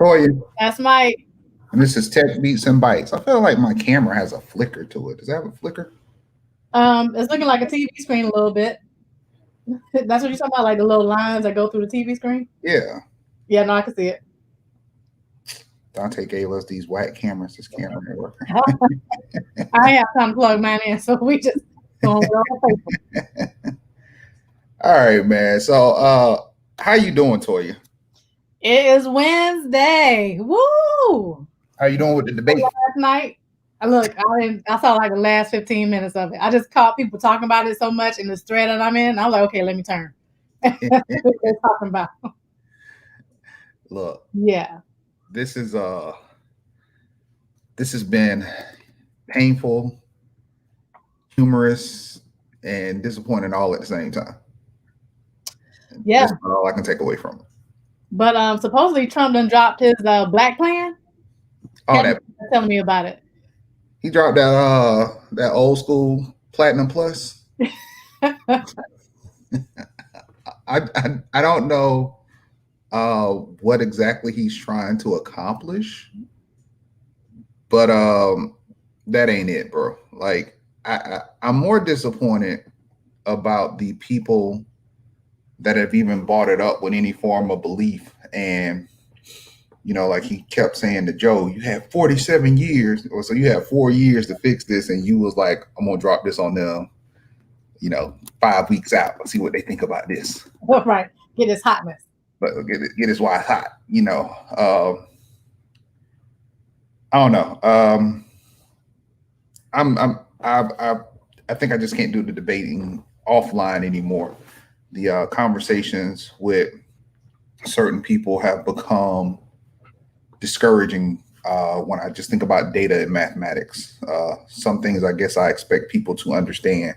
LaToya. That's Mike. And this is Tech Beats and Bytes. I feel like my camera has a flicker to it. Does that have a flicker? It's looking like a TV screen a little bit. That's what you're talking about, like the little lines that go through the TV screen? Yeah. Yeah, no, I can see it. Dante gave us these white cameras. This camera ain't working. I have time to plug mine in, so we just going roll paper. All right, man. So how you doing, Toya? It is Wednesday. Woo! How you doing with the debate? Last night, I saw like the last 15 minutes of it. I just caught people talking about it so much in this thread that I'm in. I was like, okay, let me turn. What they're talking about. Look. Yeah. This has been painful, humorous, and disappointing all at the same time. Yeah. That's not all I can take away from it. But supposedly Trump done dropped his black plan. Oh, telling me about it. He dropped that old school Platinum Plus. I don't know what exactly he's trying to accomplish, but that ain't it, bro. Like I'm more disappointed about the people that have even bought it up with any form of belief. And like he kept saying to Joe, you have 47 years, or so you have 4 years to fix this, and you was like, I'm gonna drop this on them 5 weeks out. Let's see what they think about this. Right, get his hotness. But get his wife hot. I don't know. I think I just can't do the debating offline anymore. The conversations with certain people have become discouraging when I just think about data and mathematics. Some things I guess I expect people to understand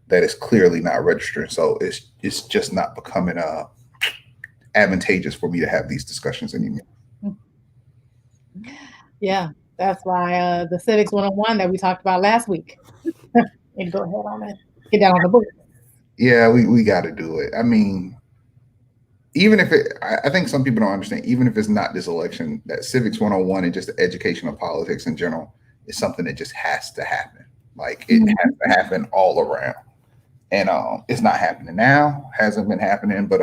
that it's clearly not registering. So it's just not becoming advantageous for me to have these discussions anymore. Yeah, that's why the Civics 101 that we talked about last week. And go ahead on it. Get down on the book. Yeah, we got to do it. I mean, even if I think some people don't understand, even if it's not this election, that Civics 101 and just the education of politics in general is something that just has to happen. Like it has to happen all around. And it's not happening now, hasn't been happening, but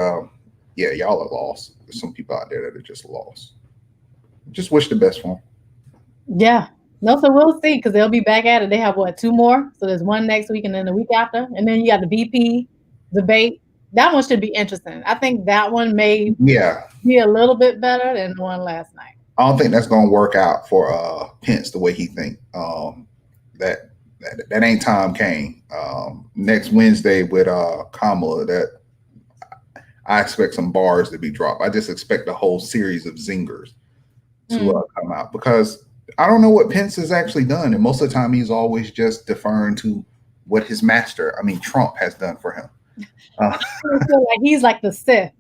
yeah, y'all are lost. There's some people out there that are just lost. Just wish the best for them. Yeah. No, so we'll see, because they'll be back at it. They have, 2 more? So there's one next week and then the week after. And then you got the VP debate. That one should be interesting. I think that one may be a little bit better than the one last night. I don't think that's going to work out for Pence the way he think. That ain't Tom Kane. Next Wednesday with Kamala, that I expect some bars to be dropped. I just expect a whole series of zingers to come out, because I don't know what Pence has actually done. And most of the time he's always just deferring to what his master, Trump, has done for him. I feel like he's like the Sith.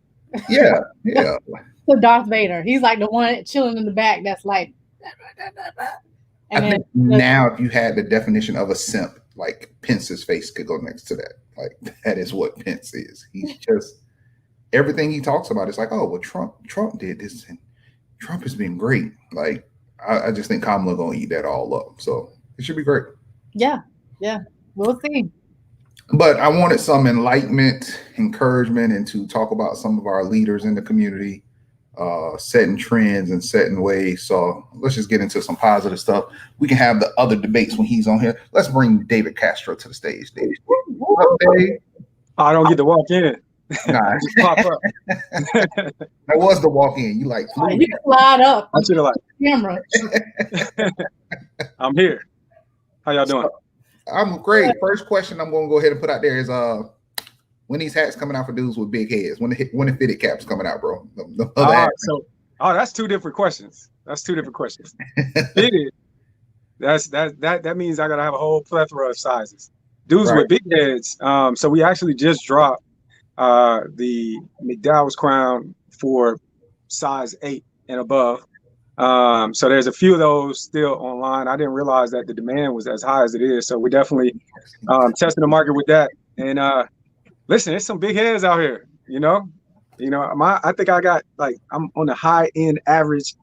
Yeah. The Darth Vader. He's like the one chilling in the back that's like. And I think now if you had the definition of a simp, like Pence's face could go next to that. Like that is what Pence is. He's just, everything he talks about is like, oh, well, Trump did this and Trump has been great. Like, I just think Kamala gonna eat that all up. So it should be great. Yeah. We'll see. But I wanted some enlightenment, encouragement, and to talk about some of our leaders in the community, setting trends and setting ways. So let's just get into some positive stuff. We can have the other debates when he's on here. Let's bring David Castro to the stage. David. What's up, Dave? I don't get to walk in. Nah. Just pop up. That was the walk in. You like flew. You can slide up. I should have Camera. I'm here. How y'all doing? I'm great. First question I'm going to go ahead and put out there is when these hats coming out for dudes with big heads? When the fitted caps coming out, bro? That's two different questions. Fitted. That means I gotta have a whole plethora of sizes. Dudes Right. with big heads. So we actually just dropped the McDowell's crown for size 8 and above. So there's a few of those still online. I didn't realize that the demand was as high as it is. So we're definitely testing the market with that. And listen, there's some big heads out here. I think I got I'm on the high end average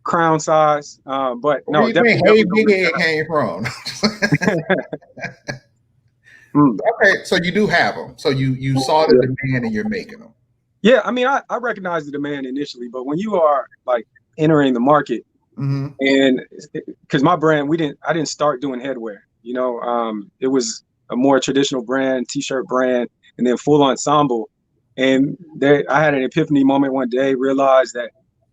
crown size. But Where no, do you think Hey Big Head definitely. came from? Okay, so you do have them. So you saw the demand and you're making them. Yeah, I mean, I recognize the demand initially, but when you are like entering the market, and because my brand, I didn't start doing headwear. It was a more traditional brand, t-shirt brand, and then full ensemble. And I had an epiphany moment one day, realized that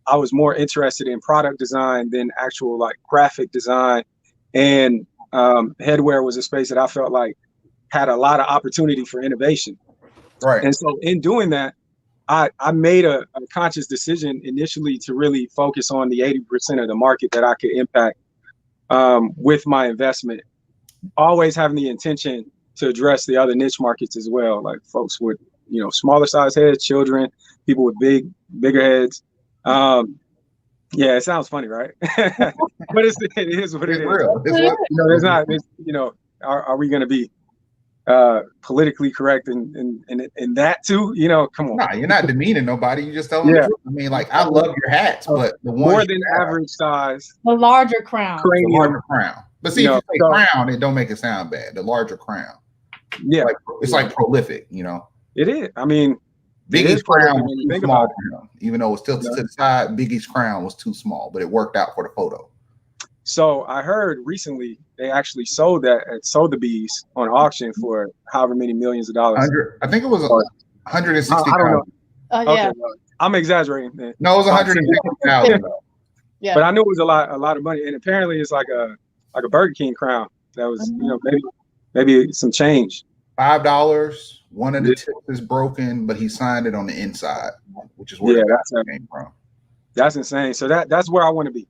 I was more interested in product design than actual like graphic design. And headwear was a space that I felt like had a lot of opportunity for innovation. Right. And so in doing that, I made a conscious decision initially to really focus on the 80% of the market that I could impact with my investment, always having the intention to address the other niche markets as well, like folks with, smaller size heads, children, people with bigger heads. Yeah, it sounds funny, right? But it is what it is. Real. There's not, are we going to be politically correct and that too? Come on. Nah, you're not demeaning nobody. You just tell them the truth. I mean, like, I love your hats, but the one more than average size, the larger crown, the larger crown. But see, if you say crown, it don't make it sound bad. The larger crown, it's like prolific. It is. I mean, Biggie's crown was too small for him, even though it was tilted to the side. Biggie's crown was too small, but it worked out for the photo. So I heard recently they actually sold the bees on auction for however many millions of dollars. I think it was 160,000. I don't know. Yeah. Okay, I'm exaggering. Man. No, it was 160,000. Yeah. But I knew it was a lot of money, and apparently it's like a Burger King crown that was maybe some change. $5. One of the tips is broken, but he signed it on the inside, which is where that came from. That's insane. So that's where I want to be.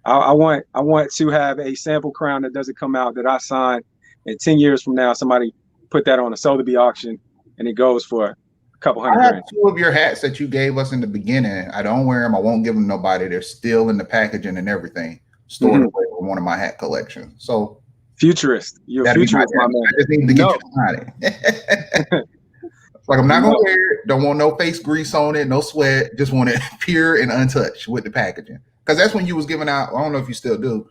I want to have a sample crown that doesn't come out that I sign, and 10 years from now somebody put that on a Sotheby auction and it goes for a couple $100,000. I have 2 of your hats that you gave us in the beginning. I don't wear them. I won't give them to nobody. They're still in the packaging and everything, stored away in one of my hat collections. So futurist, you're a futurist, my man. I just need to get you to sign it. Like, I'm not gonna wear it. Don't want no face grease on it, no sweat. Just want it pure and untouched with the packaging. Because that's when you was giving out. I don't know if you still do.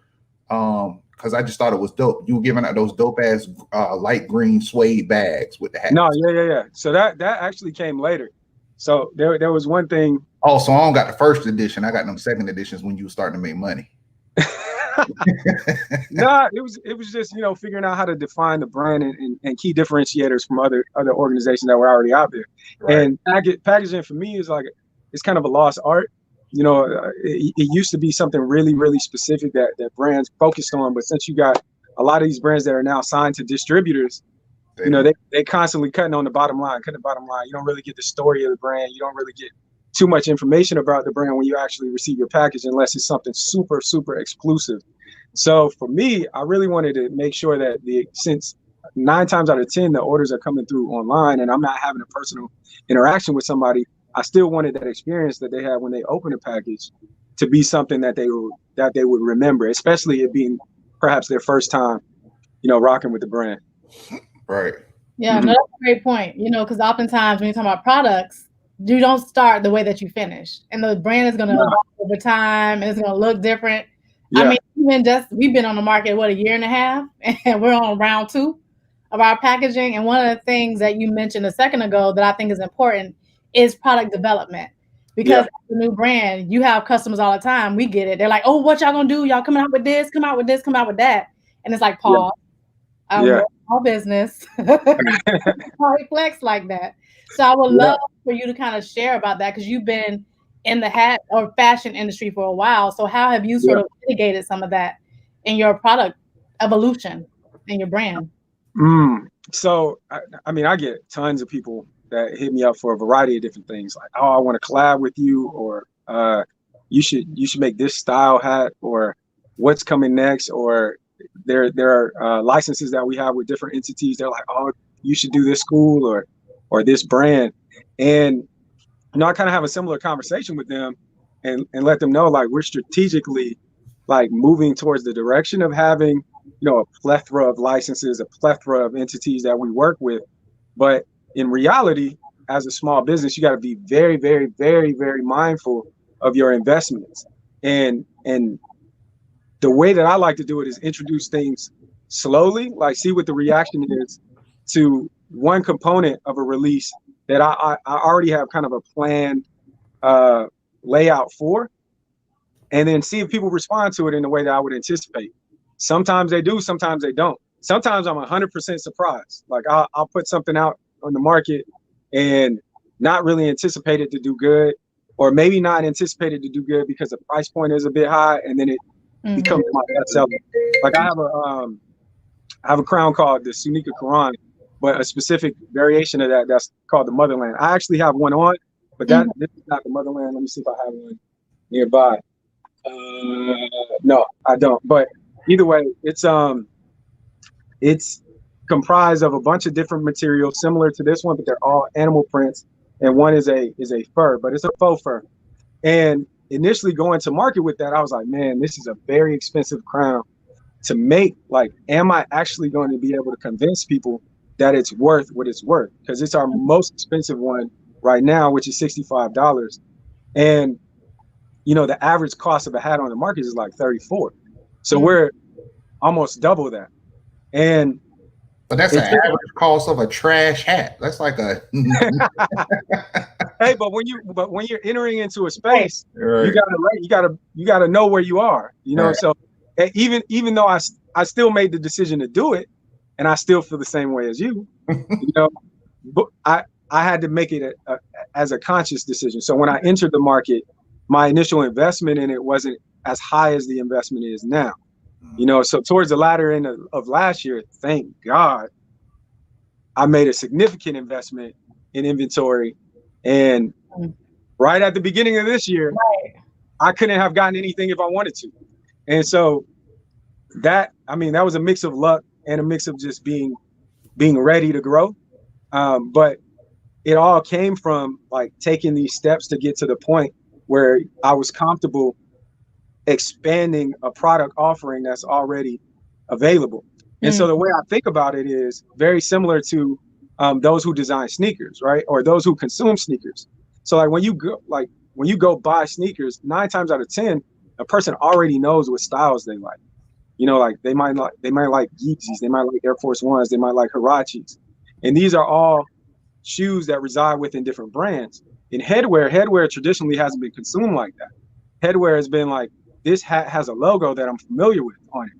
Because I just thought it was dope. You were giving out those dope ass light green suede bags with the hat. No, yeah. So that actually came later. So there was one thing. Oh, so I don't got the first edition. I got them second editions when you were starting to make money. No, it was just figuring out how to define the brand and key differentiators from other organizations that were already out there. Right. And packaging for me is like it's kind of a lost art. It used to be something really, really specific that brands focused on, but since you got a lot of these brands that are now signed to distributors, they constantly cutting the bottom line. You don't really get the story of the brand. You don't really get too much information about the brand when you actually receive your package, unless it's something super, super exclusive. So for me, I really wanted to make sure that since 9 times out of 10, the orders are coming through online and I'm not having a personal interaction with somebody, I still wanted that experience that they had when they open a package to be something that they would remember, especially it being perhaps their first time, rocking with the brand. Right. Yeah, no, that's a great point. Because oftentimes when you're talking about products, you don't start the way that you finish, and the brand is going to evolve over time, and it's going to look different. Yeah. I mean, we've been on the market, a year and a half, and we're on round 2 of our packaging. And one of the things that you mentioned a second ago that I think is important is product development. Because as a new brand, you have customers all the time. We get it. They're like, oh, what y'all going to do? Y'all coming out with this, come out with this, come out with that. And it's like, pause. All business. Probably flex like that. So I would love for you to kind of share about that, because you've been in the hat or fashion industry for a while. So how have you sort of mitigated some of that in your product evolution in your brand? So, I get tons of people that hit me up for a variety of different things. Like, oh, I want to collab with you, or you should make this style hat, or what's coming next, or there are licenses that we have with different entities. They're like, oh, you should do this school or this brand. And I kind of have a similar conversation with them and let them know, like, we're strategically like moving towards the direction of having, a plethora of licenses, a plethora of entities that we work with. But in reality, as a small business, you got to be very, very, very, very mindful of your investments. And the way that I like to do it is introduce things slowly, like see what the reaction is to one component of a release that I already have kind of a planned layout for, and then see if people respond to it in the way that I would anticipate. Sometimes they do, sometimes they don't. Sometimes I'm 100% surprised. Like I'll put something out on the market and not really anticipate it to do good, or maybe not anticipated to do good because the price point is a bit high, and then it becomes my best seller. Like I have a crown called the Sunika Quran, but a specific variation of that's called the Motherland. I actually have one on, but this is not the Motherland. Let me see if I have one nearby. No, I don't. But either way, it's comprised of a bunch of different materials similar to this one, but they're all animal prints, and one is a fur, but it's a faux fur. And initially going to market with that, I was like, man, this is a very expensive crown to make. Like, am I actually going to be able to convince people that it's worth what it's worth? Because it's our most expensive one right now, which is $65. And the average cost of a hat on the market is like $34. So we're almost double that. But that's an average cost of a trash hat. That's like a hey, but when you're entering into a space, right, you gotta know where you are. Right. So even though I still made the decision to do it, and I still feel the same way as you, but I had to make it as a conscious decision. So when I entered the market, my initial investment in it wasn't as high as the investment is now. So towards the latter end of last year, thank God, I made a significant investment in inventory. And right at the beginning of this year, I couldn't have gotten anything if I wanted to. And so that was a mix of luck and a mix of just being ready to grow. But it all came from like taking these steps to get to the point where I was comfortable expanding a product offering that's already available. And so the way I think about it is very similar to those who design sneakers, right? Or those who consume sneakers. So like when you go buy sneakers, 9 times out of 10, a person already knows what styles they like. Like they might like Yeezys, they might like Air Force Ones, they might like Huaraches. And these are all shoes that reside within different brands. In headwear traditionally hasn't been consumed like that. Headwear has been like, this hat has a logo that I'm familiar with on it,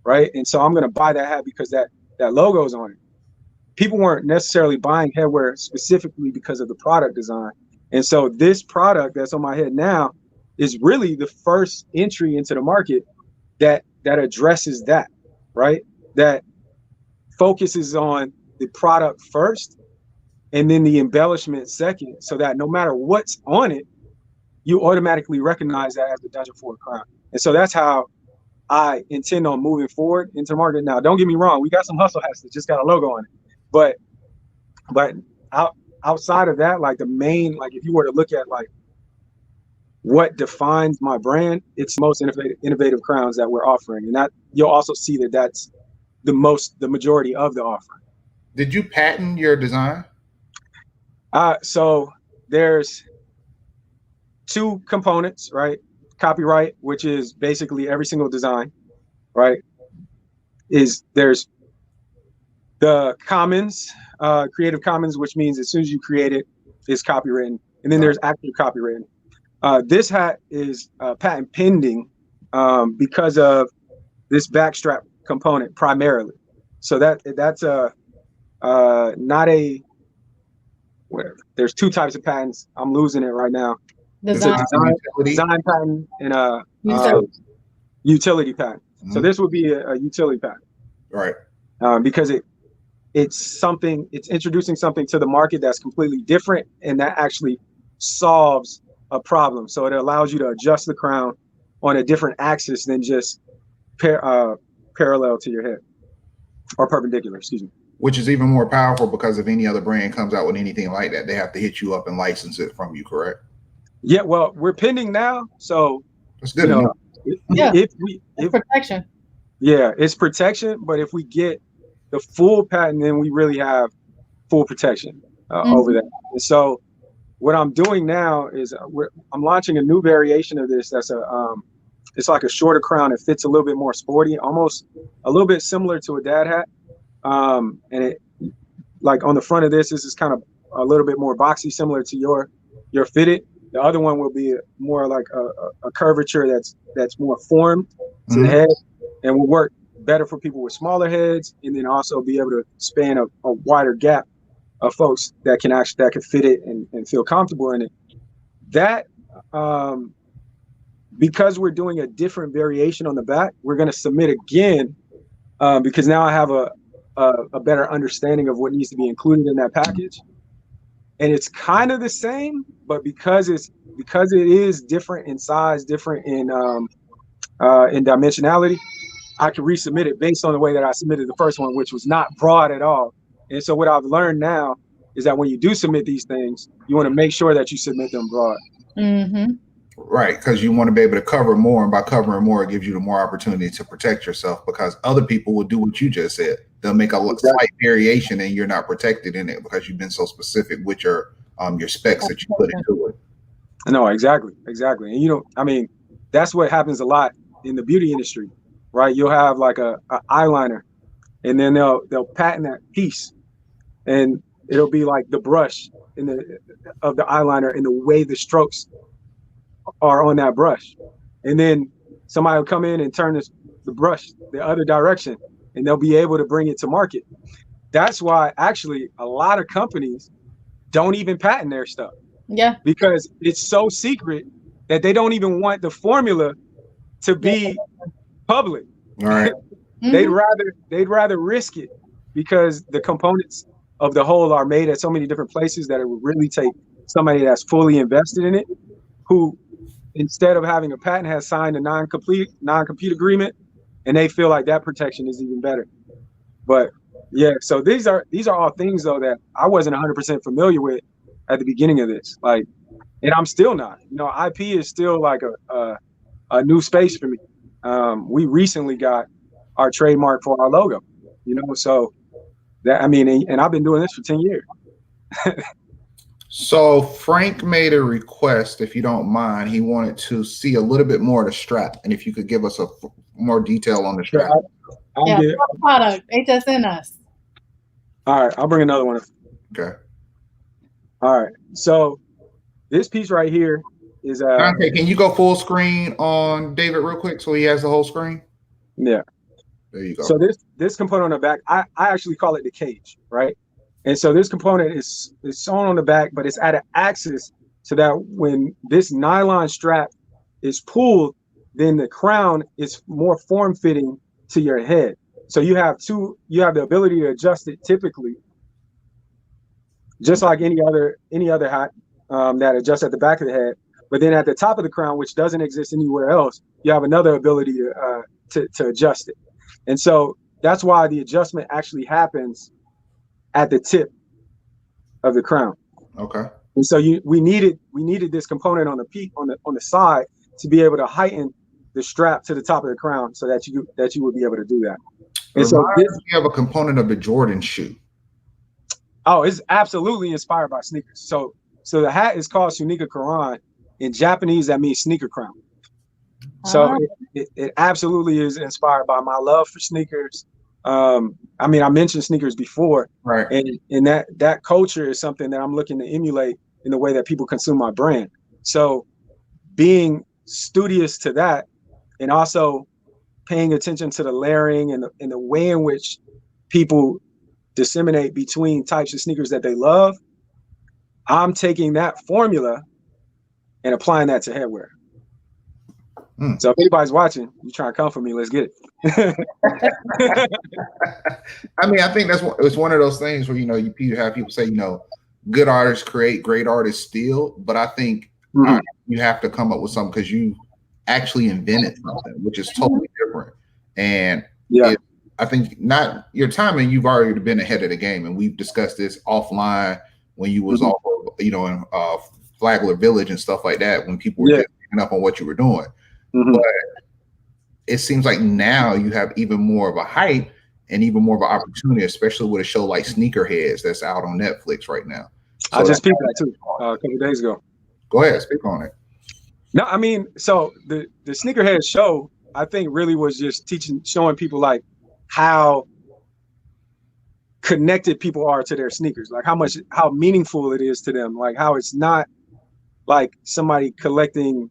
right? And so I'm going to buy that hat because that logo's on it. People weren't necessarily buying headwear specifically because of the product design. And so this product that's on my head now is really the first entry into the market that addresses that, right? That focuses on the product first and then the embellishment second, so that no matter what's on it, you automatically recognize that as the Dungeon Ford crown. And so that's how I intend on moving forward into the market. Now, don't get me wrong, we got some hustle hats that just got a logo on it. But outside of that, like the main, like if you were to look at like what defines my brand, it's most innovative crowns that we're offering. And that you'll also see that that's the majority of the offering. Did you patent your design? So there's 2 components, right? Copyright, which is basically every single design, right? There's the Commons, Creative Commons, which means as soon as you create it, it's copywritten. And then there's active copywritten. This hat is patent pending because of this backstrap component primarily. So that's not a whatever. There's 2 types of patents. I'm losing it right now. Design patent and a utility patent. So this would be a utility patent, right? Because it's introducing something to the market that's completely different, and that actually solves a problem. So it allows you to adjust the crown on a different axis than just parallel to your head, or perpendicular, excuse me. Which is even more powerful because if any other brand comes out with anything like that, they have to hit you up and license it from you, correct? Yeah, well, we're pending now, so that's good. It's protection. Yeah, it's protection, but if we get the full patent, then we really have full protection over that. And so what I'm doing now is I'm launching a new variation of this. That's it's like a shorter crown. It fits a little bit more sporty, almost a little bit similar to a dad hat. And it, like on the front of this is kind of a little bit more boxy, similar to your fitted. The other one will be more like a curvature that's more formed to the head, and will work better for people with smaller heads, and then also be able to span a wider gap of folks that can fit it and feel comfortable in it. That because we're doing a different variation on the back, we're going to submit again because now I have a better understanding of what needs to be included in that package. And it's kind of the same, but because it is different in size, different in dimensionality, I can resubmit it based on the way that I submitted the first one, which was not broad at all. And so what I've learned now is that when you do submit these things, you want to make sure that you submit them broad. Right, because you want to be able to cover more, and by covering more, it gives you the more opportunity to protect yourself, because other people will do what you just said. They'll make a slight variation and you're not protected in it because you've been so specific with your specs that you put into it. No, exactly. And I mean, that's what happens a lot in the beauty industry, right? You'll have like a eyeliner, and then they'll patent that piece, and it'll be like the brush of the eyeliner and the way the strokes are on that brush, and then somebody will come in and turn the brush the other direction, and they'll be able to bring it to market. That's why actually a lot of companies don't even patent their stuff. Yeah, because it's so secret that they don't even want the formula to be public. All right. They'd rather risk it, because the components of the whole are made at so many different places that it would really take somebody that's fully invested in it, who instead of having a patent has signed a non-compete agreement, and they feel like that protection is even better. But yeah, so these are all things though that I wasn't 100% familiar with at the beginning of this, like, and I'm still not. IP is still like a new space for me. We recently got our trademark for our logo, so that, I mean, and I've been doing this for 10 years. So Frank made a request, if you don't mind. He wanted to see a little bit more of the strap, and if you could give us more detail on the strap. Product HSN us. All right, I'll bring another one. Okay. All right, so this piece right here is Dante, can you go full screen on David real quick so he has the whole screen? Yeah. There you go. So this component on the back, I actually call it the cage, right? And so this component is sewn on the back, but it's at an axis so that when this nylon strap is pulled, then the crown is more form-fitting to your head. So you have the ability to adjust it typically, just like any other hat that adjusts at the back of the head. But then at the top of the crown, which doesn't exist anywhere else, you have another ability to adjust it. And so that's why the adjustment actually happens at the tip of the crown. Okay. And so we needed this component on the peak on the side to be able to heighten the strap to the top of the crown, so that you would be able to do that. And so you have a component of the Jordan shoe. Oh, it's absolutely inspired by sneakers. So the hat is called Sunika Karan. In Japanese, that means sneaker crown. So it absolutely is inspired by my love for sneakers. I mean, I mentioned sneakers before, right? And that culture is something that I'm looking to emulate in the way that people consume my brand. So being studious to that, and also paying attention to the layering and the way in which people disseminate between types of sneakers that they love, I'm taking that formula and applying that to headwear. So if anybody's watching, you trying to come for me, let's get it. I mean, I think it's one of those things where, you have people say, good artists create, great artists steal. But I think you have to come up with something because you actually invented something, which is totally different. And Yeah. I think not your timing, you've already been ahead of the game. And we've discussed this offline when you was off of, you know, in Flagler Village and stuff like that, when people were just picking up on what you were doing. But it seems like now you have even more of a hype and even more of an opportunity, especially with a show like Sneakerheads that's out on Netflix right now. So I just peeped that too a couple of days ago. Go ahead, speak on it. No, I mean, so the Sneakerhead show, I think, really was just showing people like how connected people are to their sneakers, like how meaningful it is to them, like how it's not like somebody collecting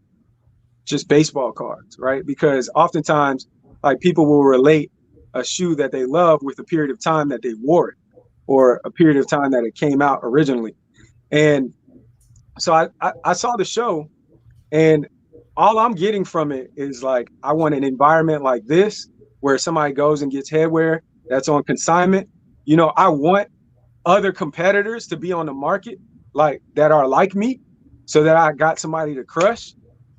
just baseball cards, right? Because oftentimes, like, people will relate a shoe that they love with a period of time that they wore it, or a period of time that it came out originally. And so I saw the show, and all I'm getting from it is like, I want an environment like this where somebody goes and gets headwear that's on consignment. You know, I want other competitors to be on the market like that are like me, so that I got somebody to crush.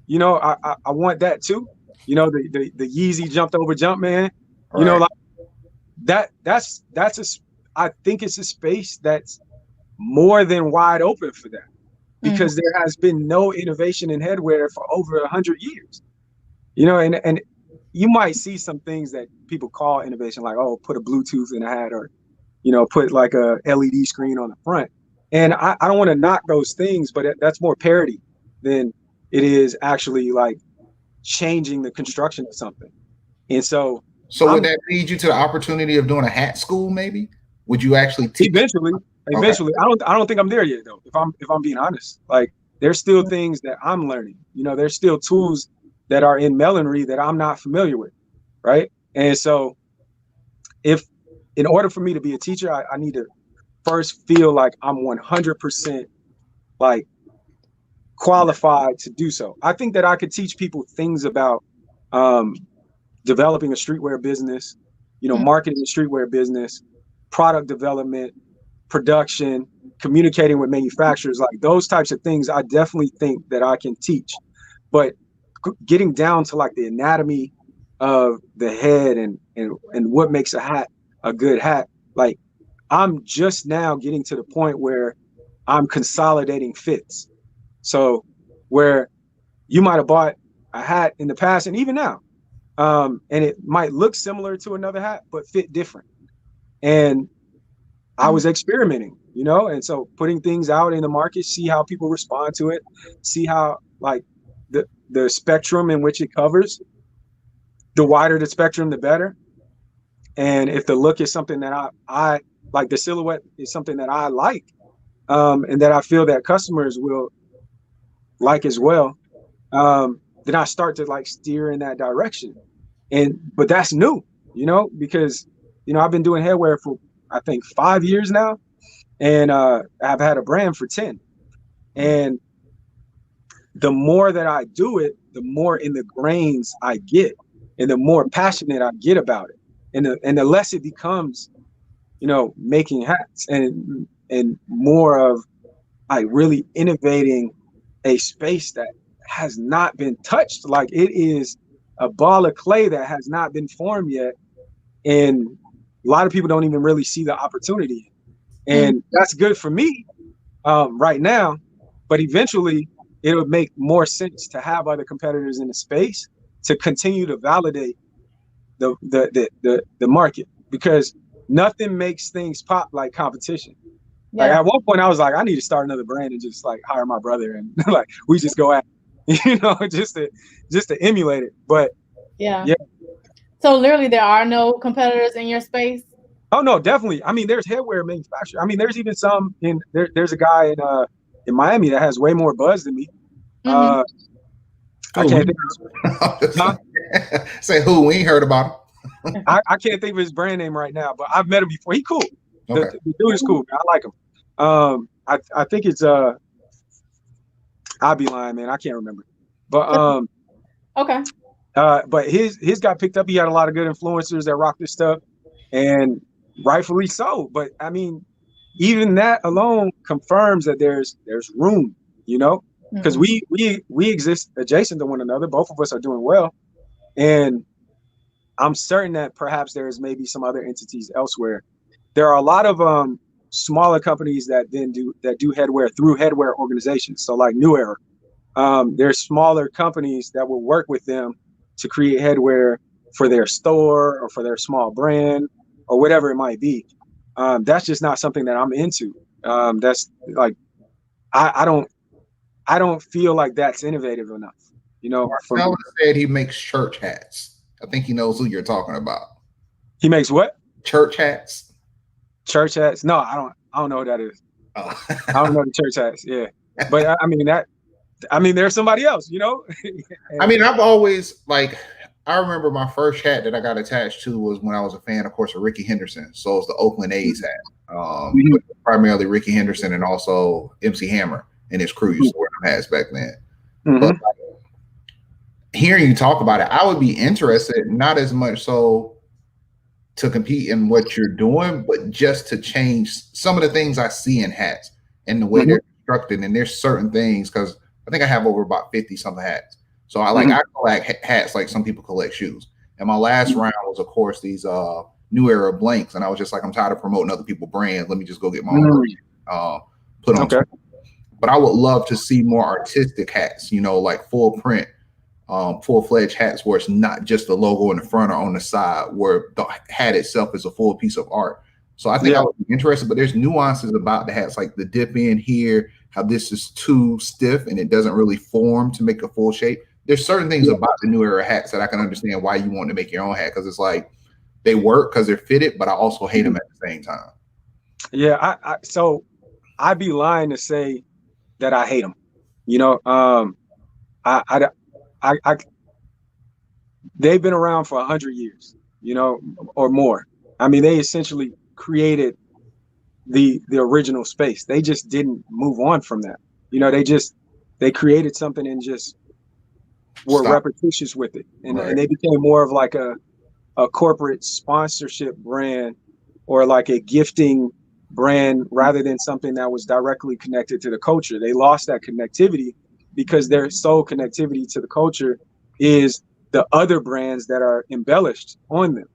You know, I want that too. You know, the Yeezy jumped over Jumpman. You know, like I think it's a space that's more than wide open for that, because there has been no innovation in headwear for over 100 years. You know, and you might see some things that people call innovation, like, oh, put a Bluetooth in a hat, or, you know, put like a LED screen on the front. And I don't want to knock those things, but that's more parody than it is actually like changing the construction of something. And so would that lead you to the opportunity of doing a hat school? Maybe would you actually teach? Eventually. I don't think I'm there yet, though. If I'm being honest, like, there's still things that I'm learning. You know, there's still tools that are in millinery that I'm not familiar with, right? And so, in order for me to be a teacher, I need to first feel like I'm 100% like qualified to do so. I think that I could teach people things about developing a streetwear business, you know, marketing a streetwear business, product development, production, communicating with manufacturers, like those types of things. I definitely think that I can teach, but getting down to like the anatomy of the head and what makes a hat a good hat, like, I'm just now getting to the point where I'm consolidating fits. So where you might have bought a hat in the past and even now, and it might look similar to another hat, but fit different. And I was experimenting, you know, and so putting things out in the market, see how people respond to it, see how, like, the spectrum in which it covers. The wider the spectrum, the better. And if the look is something that I like, the silhouette is something that I like, and that I feel that customers will like as well, then I start to like steer in that direction. But that's new, you know, because, you know, I've been doing headwear for, I think, 5 years now, and I've had a brand for 10. And the more that I do it, the more in the grains I get, and the more passionate I get about it, and the less it becomes, you know, making hats, and more of like really innovating a space that has not been touched. Like, it is a ball of clay that has not been formed yet, and a lot of people don't even really see the opportunity. And that's good for me right now, but eventually it'll make more sense to have other competitors in the space to continue to validate the market, because nothing makes things pop like competition. Yeah. Like, at one point I was like, I need to start another brand and just like hire my brother, and like, we just go at it, you know, just to emulate it. But yeah. So literally there are no competitors in your space? Oh no, definitely. I mean, there's headwear manufacturers. I mean, there's even some there's a guy in Miami that has way more buzz than me. I can't think of say who. We ain't heard about him. I can't think of his brand name right now, but I've met him before. He cool. Okay. The dude is cool. I like him. I think it's I'll be lying, man. I can't remember. But okay. But his got picked up. He had a lot of good influencers that rock this stuff, and rightfully so. But I mean, even that alone confirms that there's room, you know, because we exist adjacent to one another. Both of us are doing well, and I'm certain that perhaps there's maybe some other entities elsewhere. There are a lot of smaller companies that do headwear through headwear organizations. So like New Era, there's smaller companies that will work with them to create headwear for their store or for their small brand or whatever it might be. That's just not something that I'm into. That's like, I don't feel like that's innovative enough. You know, Marcellus said he makes church hats. I think he knows who you're talking about. He makes what? Church hats. Church hats? No, I don't know what that is. Oh. I don't know the church hats. Yeah, but I mean, there's somebody else, you know. I mean, I've always I remember my first hat that I got attached to was when I was a fan, of course, of Ricky Henderson. So it's the Oakland A's hat, primarily Ricky Henderson and also MC Hammer and his crew used to wear them hats back then. But hearing you talk about it, I would be interested, not as much so to compete in what you're doing, but just to change some of the things I see in hats and the way they're constructed. And there's certain things, because I think I have over about 50 something hats. So I collect hats like some people collect shoes. And my last round was, of course, these New Era blanks. And I was just like, I'm tired of promoting other people's brands. Let me just go get my own put on. Okay. But I would love to see more artistic hats, you know, like full print, full-fledged hats where it's not just the logo in the front or on the side, where the hat itself is a full piece of art. So I think I would be interested, but there's nuances about the hats, like the dip in here, how this is too stiff and it doesn't really form to make a full shape. There's certain things about the New Era hats that I can understand why you want to make your own hat, because it's like they work because they're fitted, but I also hate them at the same time. Yeah, so I'd be lying to say that I hate them. You know, they've been around for 100 years, you know, or more. I mean, they essentially created the original space. They just didn't move on from that. You know, they created something and just were repetitious with it. And they became more of like a corporate sponsorship brand or like a gifting brand rather than something that was directly connected to the culture. They lost that connectivity because their sole connectivity to the culture is the other brands that are embellished on them,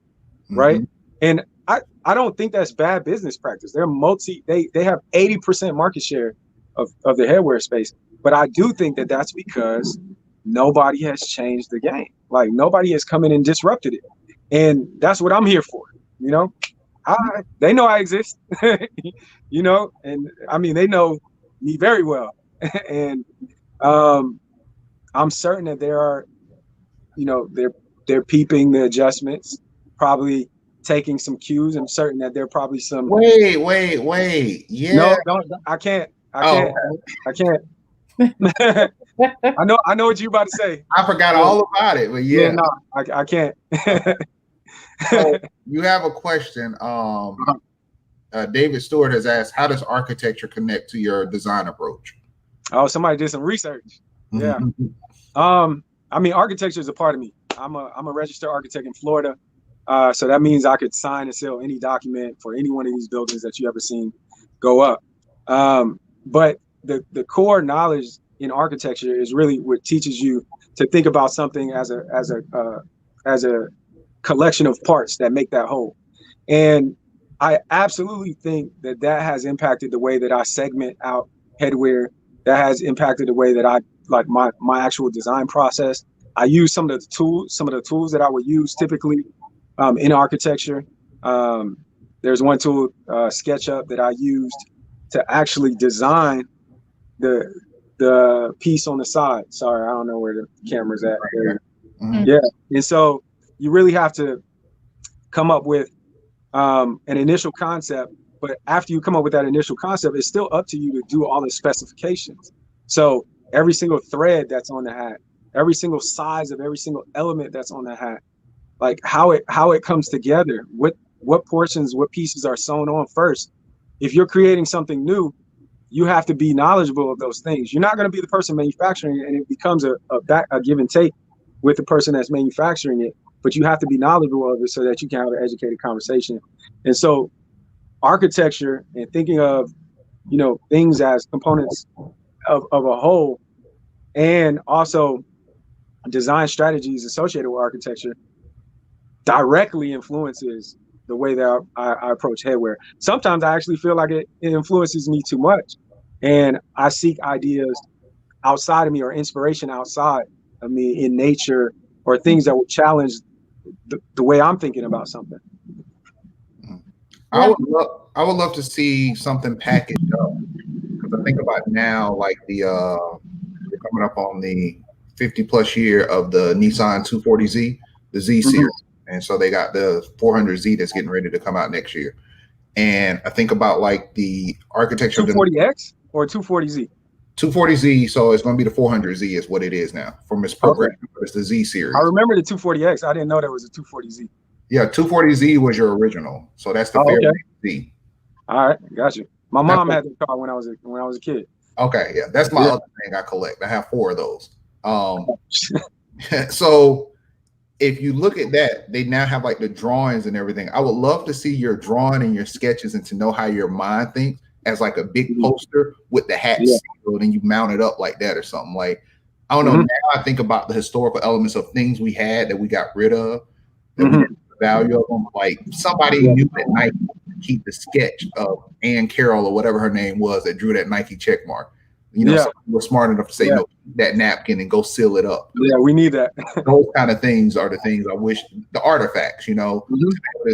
right? And I don't think that's bad business practice. They have 80% market share of the headwear space. But I do think that that's because nobody has changed the game. Like nobody has come in and disrupted it. And that's what I'm here for, you know? They know I exist, you know? And I mean, they know me very well. And I'm certain that there are, you know, they're peeping the adjustments, probably taking some cues. I'm certain that there are probably some. Wait. Yeah. No, don't. I can't. I can't. I know what you're about to say. I forgot all about it, but yeah. No, I can't. So you have a question. David Stewart has asked, how does architecture connect to your design approach? Oh, somebody did some research. Yeah. I mean, architecture is a part of me. I'm a registered architect in Florida. So that means I could sign and sell any document for any one of these buildings that you ever seen go up. But the core knowledge in architecture is really what teaches you to think about something as a collection of parts that make that whole. And I absolutely think that has impacted the way that I segment out headwear. That has impacted the way that I like my actual design process. I use some of the tools that I would use typically in architecture. There's one tool, SketchUp, that I used to actually design the piece on the side. Sorry, I don't know where the camera's at. Yeah, and so you really have to come up with an initial concept. But after you come up with that initial concept, it's still up to you to do all the specifications. So every single thread that's on the hat, every single size of every single element that's on the hat, like how it comes together, what portions, what pieces are sewn on first. If you're creating something new, you have to be knowledgeable of those things. You're not going to be the person manufacturing it, and it becomes a give and take with the person that's manufacturing it. But you have to be knowledgeable of it so that you can have an educated conversation. And so architecture and thinking of, you know, things as components of a whole, and also design strategies associated with architecture directly influences the way that I approach headwear. Sometimes I actually feel like it influences me too much, and I seek ideas outside of me or inspiration outside of me in nature or things that will challenge the way I'm thinking about something. I would love to see something packaged up, because I think about now, like we're coming up on the 50+ year of the Nissan 240Z, the Z series, and so they got the 400Z that's getting ready to come out next year. And I think about like the architecture 240X or 240Z. 240Z, so it's going to be the 400Z is what it is now from its progression. Okay. But it's the Z series. I remember the 240X. I didn't know there was a 240Z. Yeah, 240Z was your original, so that's the fair Z. All right, got you. My mom had the car when I was a kid. Okay, yeah, that's my other thing I collect. I have 4 of those. So if you look at that, they now have like the drawings and everything. I would love to see your drawing and your sketches and to know how your mind thinks as like a big poster with the hat sealed and you mount it up like that or something. Like, I don't know. Now I think about the historical elements of things we had that we got rid of, that we didn't know the value of them. Like somebody knew that Nike would keep the sketch of Ann Carroll or whatever her name was that drew that Nike check mark. You know, we're smart enough to say, no, that napkin and go seal it up. Yeah, we need that. Those kind of things are the things I wish, the artifacts, you know,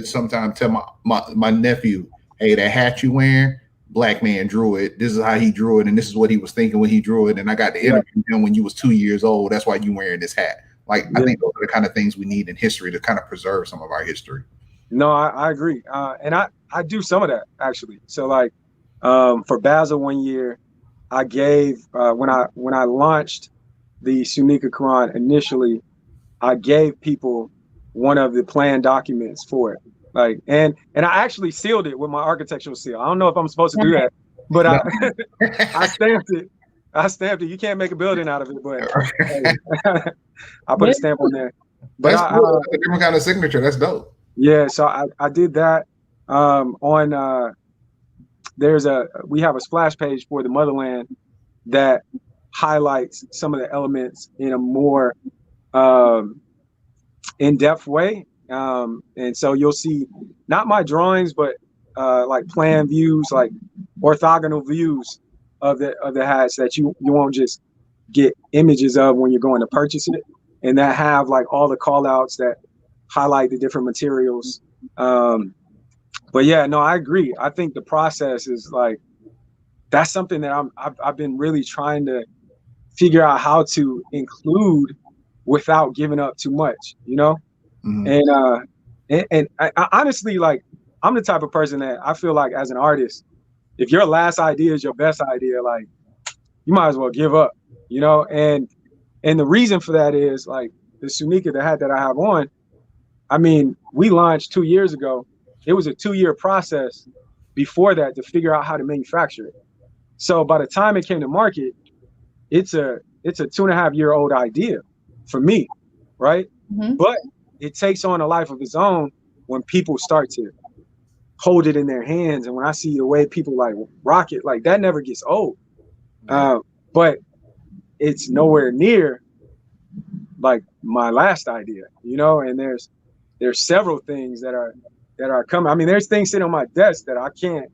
sometimes tell my nephew, hey, that hat you wearing, black man drew it. This is how he drew it. And this is what he was thinking when he drew it. And I got to interview him when you was 2 years old. That's why you wearing this hat. Like, I think those are the kind of things we need in history to kind of preserve some of our history. No, I agree. And I do some of that actually. So like for Basel one year, I gave when I launched the Sunika Quran initially, I gave people one of the plan documents for it. Like and I actually sealed it with my architectural seal. I don't know if I'm supposed to do that, but I stamped it. I stamped it. You can't make a building out of it, but hey, I put a stamp on there. But that's cool. A different kind of signature. That's dope. Yeah, so I did that on we have a splash page for the Motherland that highlights some of the elements in a more in-depth way. And so you'll see not my drawings, but like plan views, like orthogonal views of the hats that you won't just get images of when you're going to purchase it, and that have like all the call outs that highlight the different materials. But yeah, no, I agree. I think the process is like, that's something that I've been really trying to figure out how to include without giving up too much, you know? And I honestly, like, I'm the type of person that I feel like as an artist, if your last idea is your best idea, like you might as well give up, you know? And the reason for that is like the Sunika, the hat that I have on, I mean, we launched 2 years ago. It was a 2-year process before that to figure out how to manufacture it. So by the time it came to market, it's a 2.5-year-old idea for me, right? But it takes on a life of its own when people start to hold it in their hands. And when I see the way people like rock it, like that never gets old. But it's nowhere near like my last idea, you know? And there's several things that are coming. I mean, there's things sitting on my desk that I can't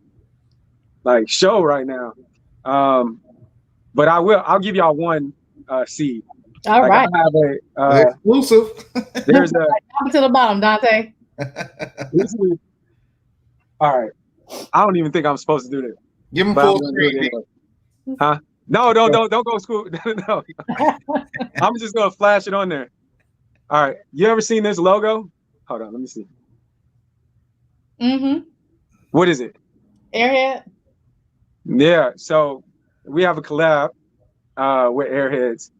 like show right now. But I'll give y'all one seed. All like right. I have a exclusive. There's a down to the bottom, Dante. All right. I don't even think I'm supposed to do this. Give him full screen. Anyway. Huh? No, don't go school. No. I'm just gonna flash it on there. All right. You ever seen this logo? Hold on, let me see. What is it? Airhead. Yeah, so we have a collab with Airheads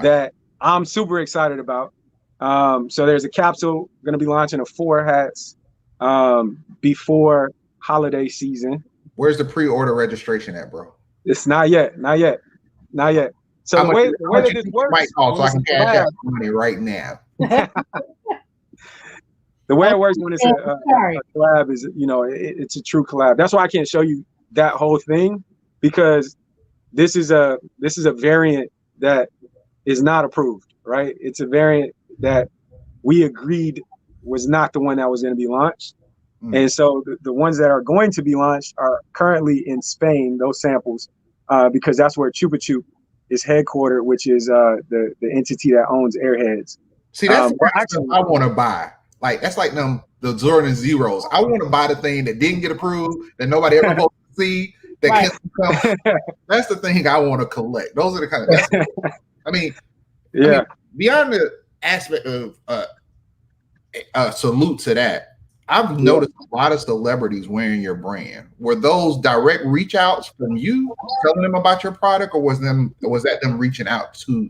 that I'm super excited about. So there's a capsule going to be launching of 4 hats before holiday season. Where's the pre-order registration at, bro? It's not yet. So the way that this works, so I can cash out money right now. The way it works when it's a collab is, you know, it's a true collab. That's why I can't show you that whole thing, because this is a variant that is not approved, right? It's a variant that we agreed was not the one that was going to be launched. And so the ones that are going to be launched are currently in Spain, those samples, because that's where Chupa Chup is headquartered, which is the entity that owns Airheads. See, that's the stuff I want to buy. Like, that's like the Jordan Zeros. I want to buy the thing that didn't get approved, that nobody ever supposed to see, that can't come. That's the thing I want to collect. Those are the kind of, I mean, beyond the aspect of salute to that, I've noticed a lot of celebrities wearing your brand. Were those direct reach outs from you telling them about your product, or was that them reaching out to,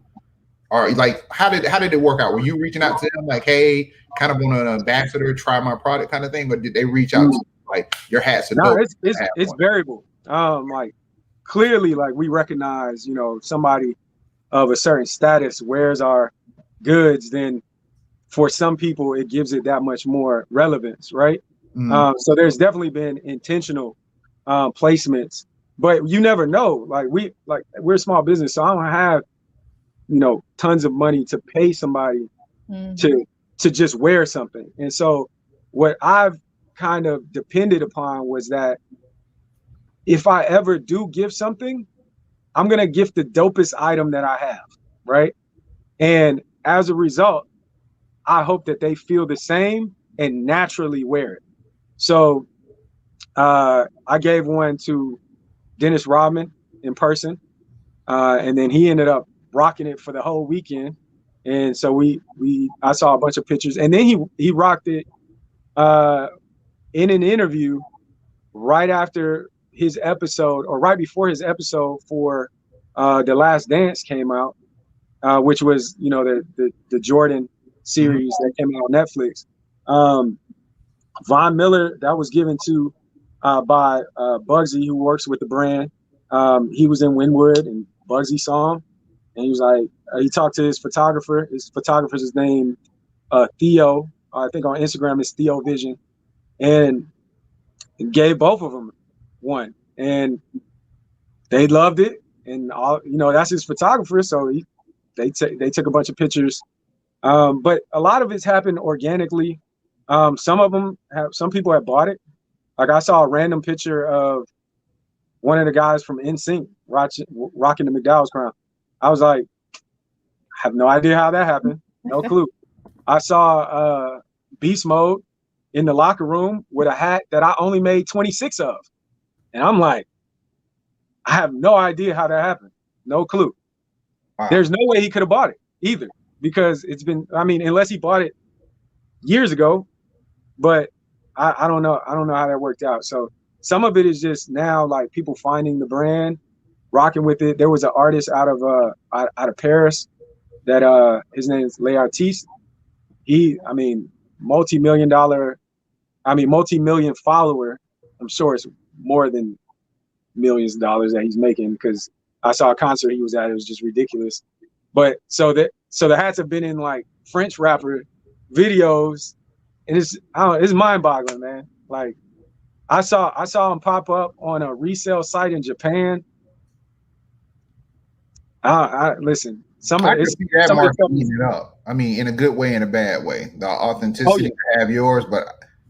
or like how did it work out? Were you reaching out to them like, hey, kind of on an ambassador, try my product kind of thing, or did they reach out to like your hats are dope? It's variable. Like clearly, like we recognize, somebody of a certain status wears our goods, then for some people, it gives it that much more relevance, right? So there's definitely been intentional placements, but you never know. Like we're a small business, so I don't have, tons of money to pay somebody to just wear something. And so what I've kind of depended upon was that if I ever do give something, I'm gonna gift the dopest item that I have, right? And as a result, I hope that they feel the same and naturally wear it. So I gave one to Dennis Rodman in person, and then he ended up rocking it for the whole weekend. And so I saw a bunch of pictures, and then he rocked it in an interview right after his episode, or right before his episode for The Last Dance came out, which was the Jordan series that came out on Netflix. Von Miller, that was given to by Bugsy, who works with the brand. He was in Wynwood, and Bugsy saw him, and he was like, he talked to his photographer. His photographer's name Theo. I think on Instagram it's Theo Vision, and gave both of them one, and they loved it. And all that's his photographer, so they took a bunch of pictures. But a lot of it's happened organically. Some people have bought it. Like I saw a random picture of one of the guys from NSYNC rocking the McDowell's crown. I was like, I have no idea how that happened. No clue. I saw Beast Mode in the locker room with a hat that I only made 26 of. And I'm like, I have no idea how that happened. No clue. Wow. There's no way he could have bought it either, because it's been, unless he bought it years ago, but I don't know. I don't know how that worked out. So some of it is just now like people finding the brand, rocking with it. There was an artist out of Paris that his name is LaToya. He, multi-million follower. I'm sure it's more than millions of dollars that he's making, because I saw a concert he was at. It was just ridiculous. But so the hats have been in like French rapper videos, and it's mind-boggling, man. Like I saw him pop up on a resale site in Japan. Listen, I can see that marketing it up. In a good way and a bad way. The authenticity to have yours, but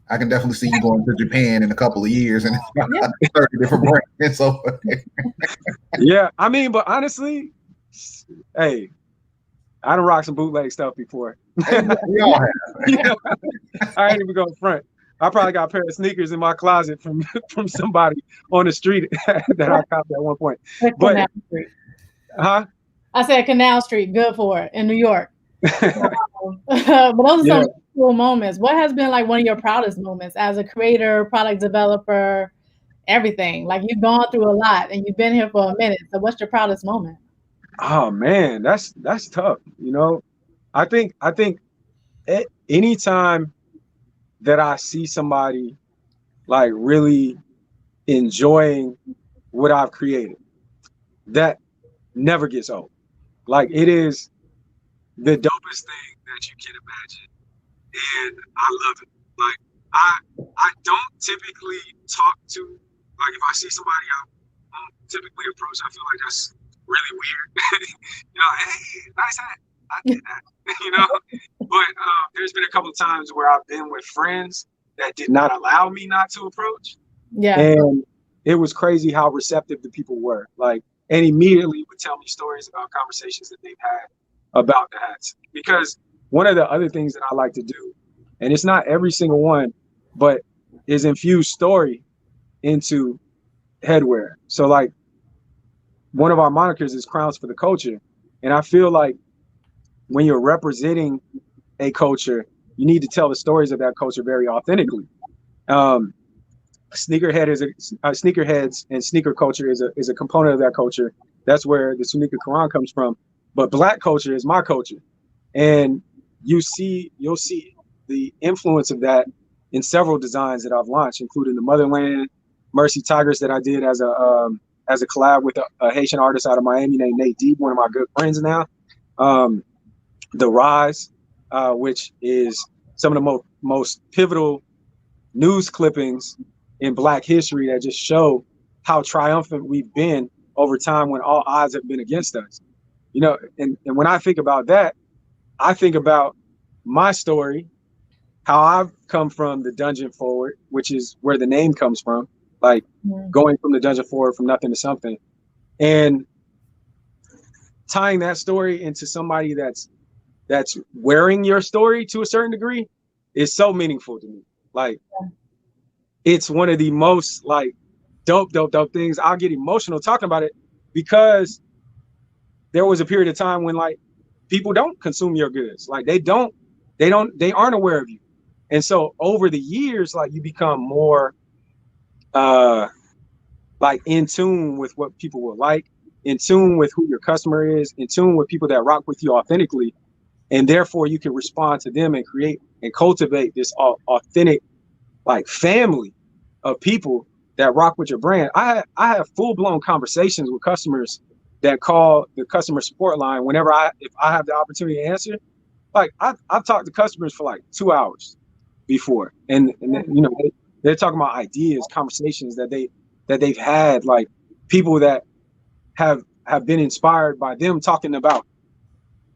I can definitely see you going to Japan in a couple of years and it's 30 different brands. So yeah, but honestly, hey, I done rocked some bootleg stuff before. We all have. I ain't even going front. I probably got a pair of sneakers in my closet from somebody on the street that I copped at one point. But I said Canal Street, good for it in New York. But those are some cool moments. What has been like one of your proudest moments as a creator, product developer, everything? Like you've gone through a lot and you've been here for a minute. So what's your proudest moment? Oh man, that's tough. I think anytime that I see somebody like really enjoying what I've created, that never gets old. Like it is the dopest thing that you can imagine, and I love it. Like I don't typically talk to, like if I see somebody I don't typically approach, I feel like that's really weird. Hey, nice hat. I did that, you know. But there's been a couple of times where I've been with friends that did not allow me not to approach. Yeah. And it was crazy how receptive the people were. Like, and immediately would tell me stories about conversations that they've had about the hats. Because one of the other things that I like to do, and it's not every single one, but is infuse story into headwear. So like one of our monikers is Crowns for the Culture. And I feel like when you're representing a culture, you need to tell the stories of that culture very authentically. Sneakerheads and sneaker culture is a component of that culture. That's where the Sunika Quran comes from. But Black culture is my culture, and you'll see the influence of that in several designs that I've launched, including the Motherland Mercy Tigers that I did as a collab with a Haitian artist out of Miami named Nate Deep, one of my good friends now. The Rise, which is some of the most pivotal news clippings in Black history that just show how triumphant we've been over time when all odds have been against us. You know, and when I think about that, I think about my story, how I've come from the dungeon forward, which is where the name comes from, like going from the dungeon forward from nothing to something, and tying that story into somebody that's wearing your story to a certain degree is so meaningful to me. Like, it's one of the most like dope things. I'll get emotional talking about it because there was a period of time when like people don't consume your goods. Like they aren't aware of you. And so over the years, like you become more like in tune with what people will like, in tune with who your customer is, in tune with people that rock with you authentically. And therefore you can respond to them and create and cultivate this authentic like family of people that rock with your brand. I have full-blown conversations with customers that call the customer support line whenever if I have the opportunity to answer. Like I've talked to customers for like 2 hours before, and then, you know, they're talking about ideas, conversations that they've had, like people that have been inspired by them talking about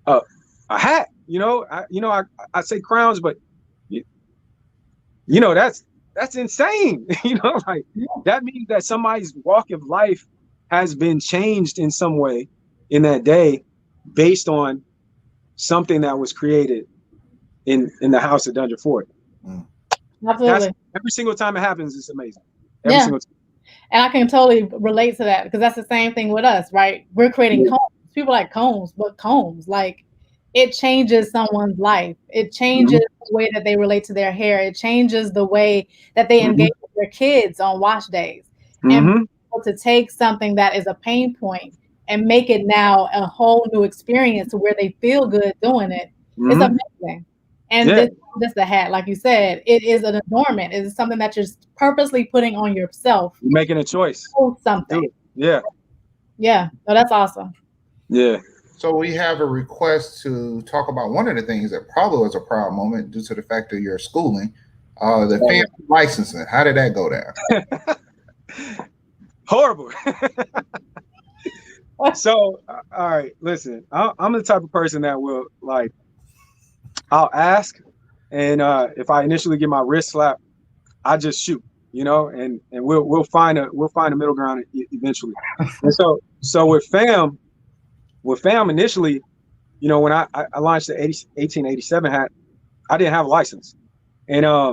a hat. I say crowns, but that's insane. Like that means that somebody's walk of life has been changed in some way in that day based on something that was created in the house of Dungeon Fort. Absolutely. Every single time it happens, it's amazing. Every single time. And I can totally relate to that because that's the same thing with us, right? We're creating combs. People like combs, but combs, like it changes someone's life. It changes the way that they relate to their hair. It changes the way that they engage with their kids on wash days. And to take something that is a pain point and make it now a whole new experience to where they feel good doing it. It's amazing. And this the hat, like you said, it is an adornment. It is something that you're purposely putting on yourself. You're making a choice. Something. Yeah. Yeah. No, that's awesome. Yeah. So we have a request to talk about one of the things that probably was a proud moment due to the fact of your schooling, the family licensing. How did that go down? Horrible. So, all right, listen, I'm the type of person that will like, I'll ask, and if I initially get my wrist slapped, I just shoot, and we'll find a middle ground eventually. And so with fam initially, when I launched the 1887 hat, I didn't have a license, and I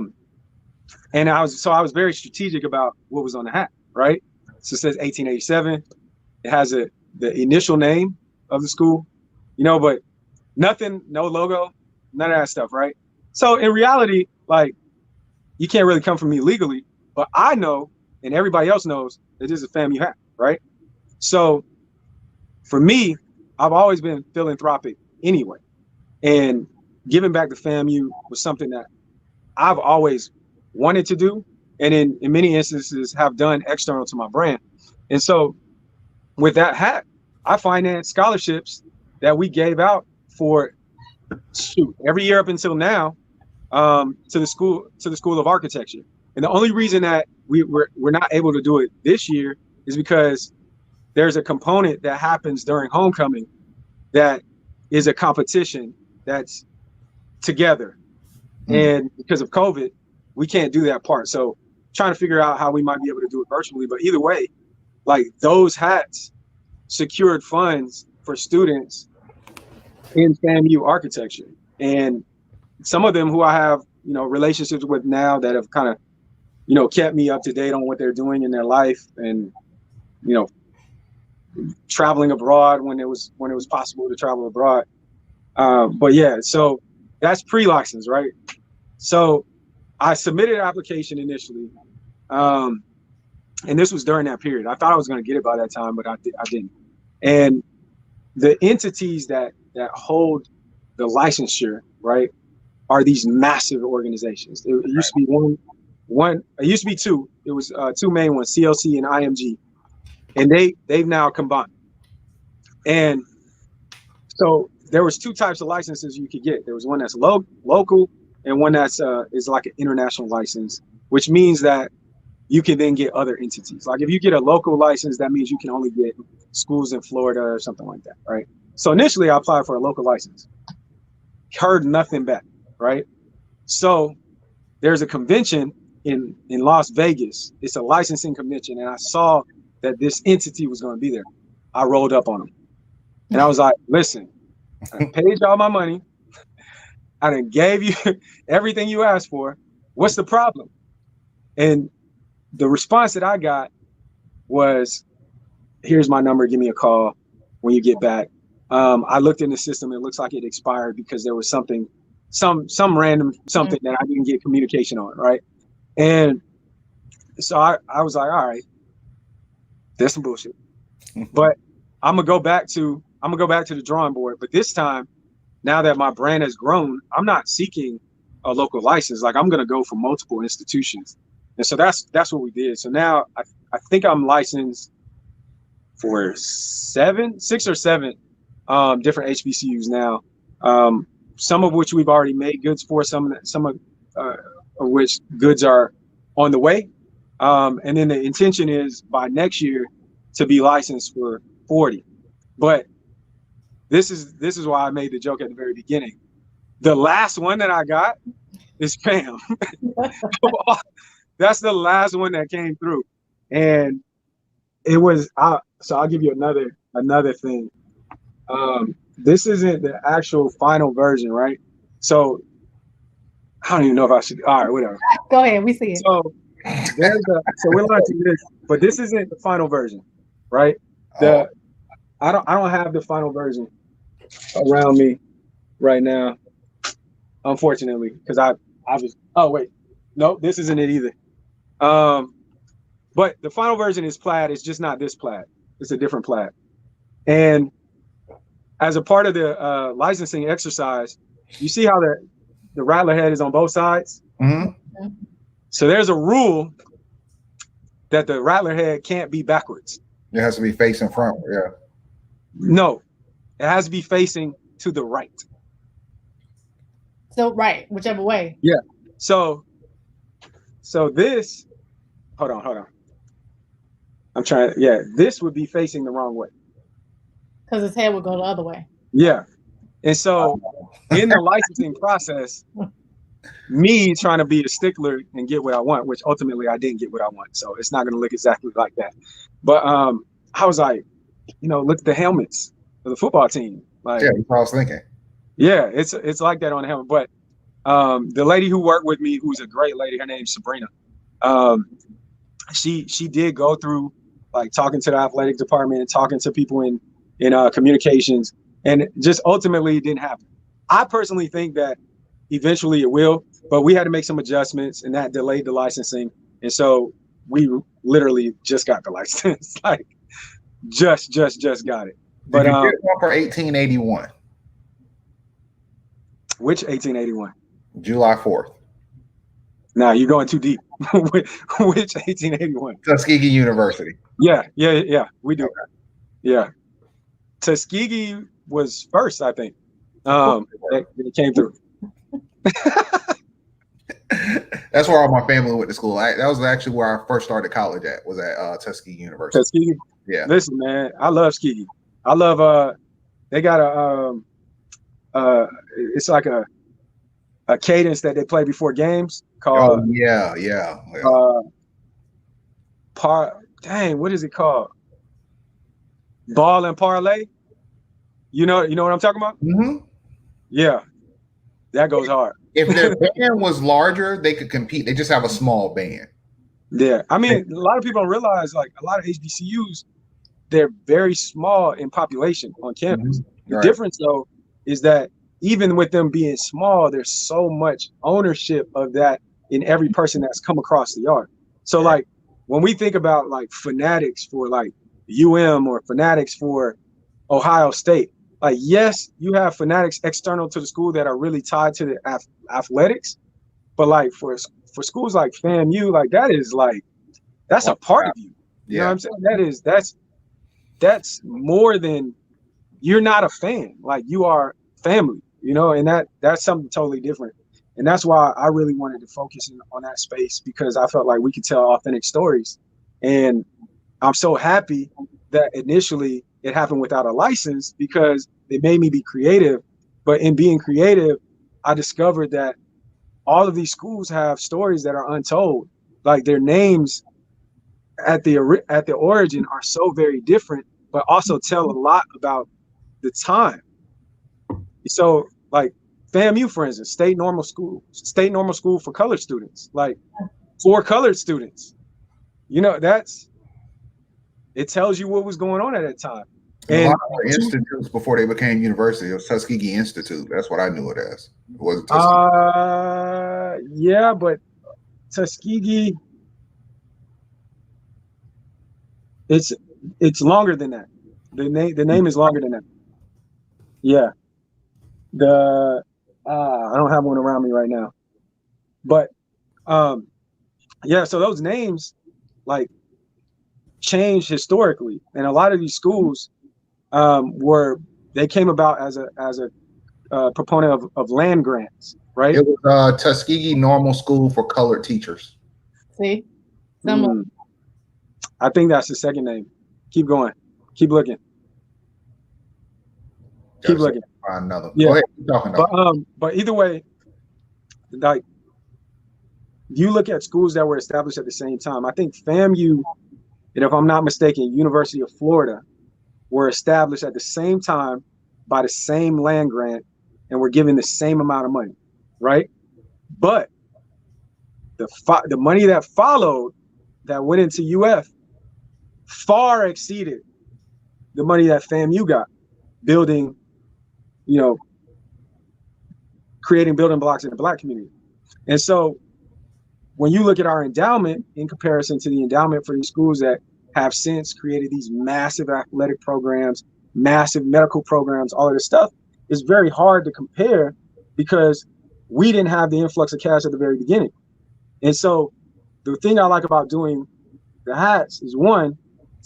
was very strategic about what was on the hat, right? So it says 1887. It has the initial name of the school, but nothing, no logo, none of that stuff, right? So in reality, like, you can't really come from me legally, but I know, and everybody else knows, that this is a FAMU hat, right? So for me, I've always been philanthropic anyway, and giving back to FAMU was something that I've always wanted to do, and in many instances have done external to my brand. And so with that hat, I financed scholarships that we gave out for every year up until now to the School of Architecture. And the only reason that we're not able to do it this year is because there's a component that happens during homecoming that is a competition that's together. And because of COVID, we can't do that part. So trying to figure out how we might be able to do it virtually. But either way, like those hats secured funds for students in FAMU architecture. And some of them who I have, you know, relationships with now that have kind of, you know, kept me up to date on what they're doing in their life, and, you know, traveling abroad when it was possible to travel abroad. But yeah, so that's pre-license, right? So I submitted an application initially, and this was during that period. I thought I was going to get it by that time, but I didn't. And the entities that hold the licensure, right, are these massive organizations. It used to be one. It used to be two. It was two main ones, CLC and IMG, and they've now combined. And so there was two types of licenses you could get. There was one that's local, and one that's is like an international license, which means that you can then get other entities. Like if you get a local license, that means you can only get schools in Florida or something like that, right? So initially I applied for a local license, heard nothing back, right? So there's a convention in Las Vegas. It's a licensing convention, and I saw that this entity was going to be there. I rolled up on them, and I was like, listen, I paid y'all my money. I done gave you everything you asked for. What's the problem? And the response that I got was, here's my number, give me a call when you get back. I looked in the system, it looks like it expired because there was something, some random something that I didn't get communication on, right? And so I was like, all right, there's some bullshit. But I'm gonna go back to the drawing board. But this time, now that my brand has grown, I'm not seeking a local license. Like I'm gonna go for multiple institutions. And so that's what we did. So now I think I'm licensed for 6 or 7 different HBCUs now. Some of which we've already made goods for, some of which goods are on the way. And then the intention is by next year to be licensed for 40. But this is why I made the joke at the very beginning. The last one that I got is Pam. That's the last one that came through. And it was, so I'll give you another thing. This isn't the actual final version, right? So I don't even know if I should. All right, whatever. Go ahead, we see it. So so we're launching this, but this isn't the final version, right? I don't have the final version around me right now, unfortunately, because I was. Oh wait, no, this isn't it either. But the final version is plaid. It's just not this plaid. It's a different plaid. And as a part of the licensing exercise, you see how the rattler head is on both sides? Mm-hmm. So there's a rule that the rattler head can't be backwards. It has to be facing front. Yeah. No, it has to be facing to the right. So right, whichever way. Yeah. So this, hold on. I'm trying. Yeah, this would be facing the wrong way. Because his head would go the other way. Yeah. And so in the licensing process, me trying to be a stickler and get what I want, which ultimately I didn't get what I want. So it's not going to look exactly like that. But I was like, look at the helmets for the football team. Like, yeah, that's what I was thinking. Yeah, it's like that on the helmet. But the lady who worked with me, who's a great lady, her name's Sabrina. She did go through like talking to the athletic department and talking to people in communications, and just ultimately it didn't happen. I personally think that eventually it will, but we had to make some adjustments, and that delayed the licensing. And so we literally just got the license, like just got it. But did you get one for 1881? Which 1881? July 4th. Nah, you're going too deep. Which 1881? Tuskegee University. Yeah, we do. Okay. Yeah. Tuskegee was first, I think. It came through. That's where all my family went to school. That was actually where I first started college at, was at Tuskegee University. Tuskegee? Yeah. Listen, man, I love Tuskegee. I love they got it's like a cadence that they play before games Oh called yeah. what is it called? Ball and parlay. You know what I'm talking about? Mm-hmm. Yeah, that goes hard. If their band was larger, they could compete. They just have a small band. Yeah, I mean, a lot of people don't realize, like, a lot of HBCUs, they're very small in population on campus. Mm-hmm. The difference, though, is that even with them being small, there's so much ownership of that in every person that's come across the yard. So, like, when we think about, like, fanatics for, like, or fanatics for Ohio State, like, yes, you have fanatics external to the school that are really tied to the athletics, but, like, for schools like FAMU, like, that's a part of you. You know what I'm saying? That's more than, you're not a fan, like, you are family, and that's something totally different. And that's why I really wanted to focus on that space, because I felt like we could tell authentic stories. And I'm so happy that initially it happened without a license, because it made me be creative. But in being creative, I discovered that all of these schools have stories that are untold. Like, their names at the origin are so very different, but also tell a lot about the time. So, like, FAMU, for instance, state normal school for colored students, like, for colored students. It tells you what was going on at that time. And a lot of institutes before they became university, it was Tuskegee Institute. That's what I knew it as. It wasn't Tuskegee. Yeah, but Tuskegee, it's longer than that. The name is longer than that. Yeah. I don't have one around me right now, but yeah. So those names, like, changed historically, and a lot of these schools they came about as a proponent of land grants, right? It was Tuskegee Normal School for Colored Teachers. See, I think that's the second name. Keep going. Keep looking. Keep looking. Find another. Yeah. Go ahead. Keep talking. But either way, like, you look at schools that were established at the same time. I think FAMU, and if I'm not mistaken, University of Florida, were established at the same time by the same land grant, and were given the same amount of money, right? But the money that followed, that went into UF, far exceeded the money that FAMU got, building, creating building blocks in the Black community. And so when you look at our endowment in comparison to the endowment for these schools that have since created these massive athletic programs, massive medical programs, all of this stuff, it's very hard to compare, because we didn't have the influx of cash at the very beginning. And so the thing I like about doing the hats is, one,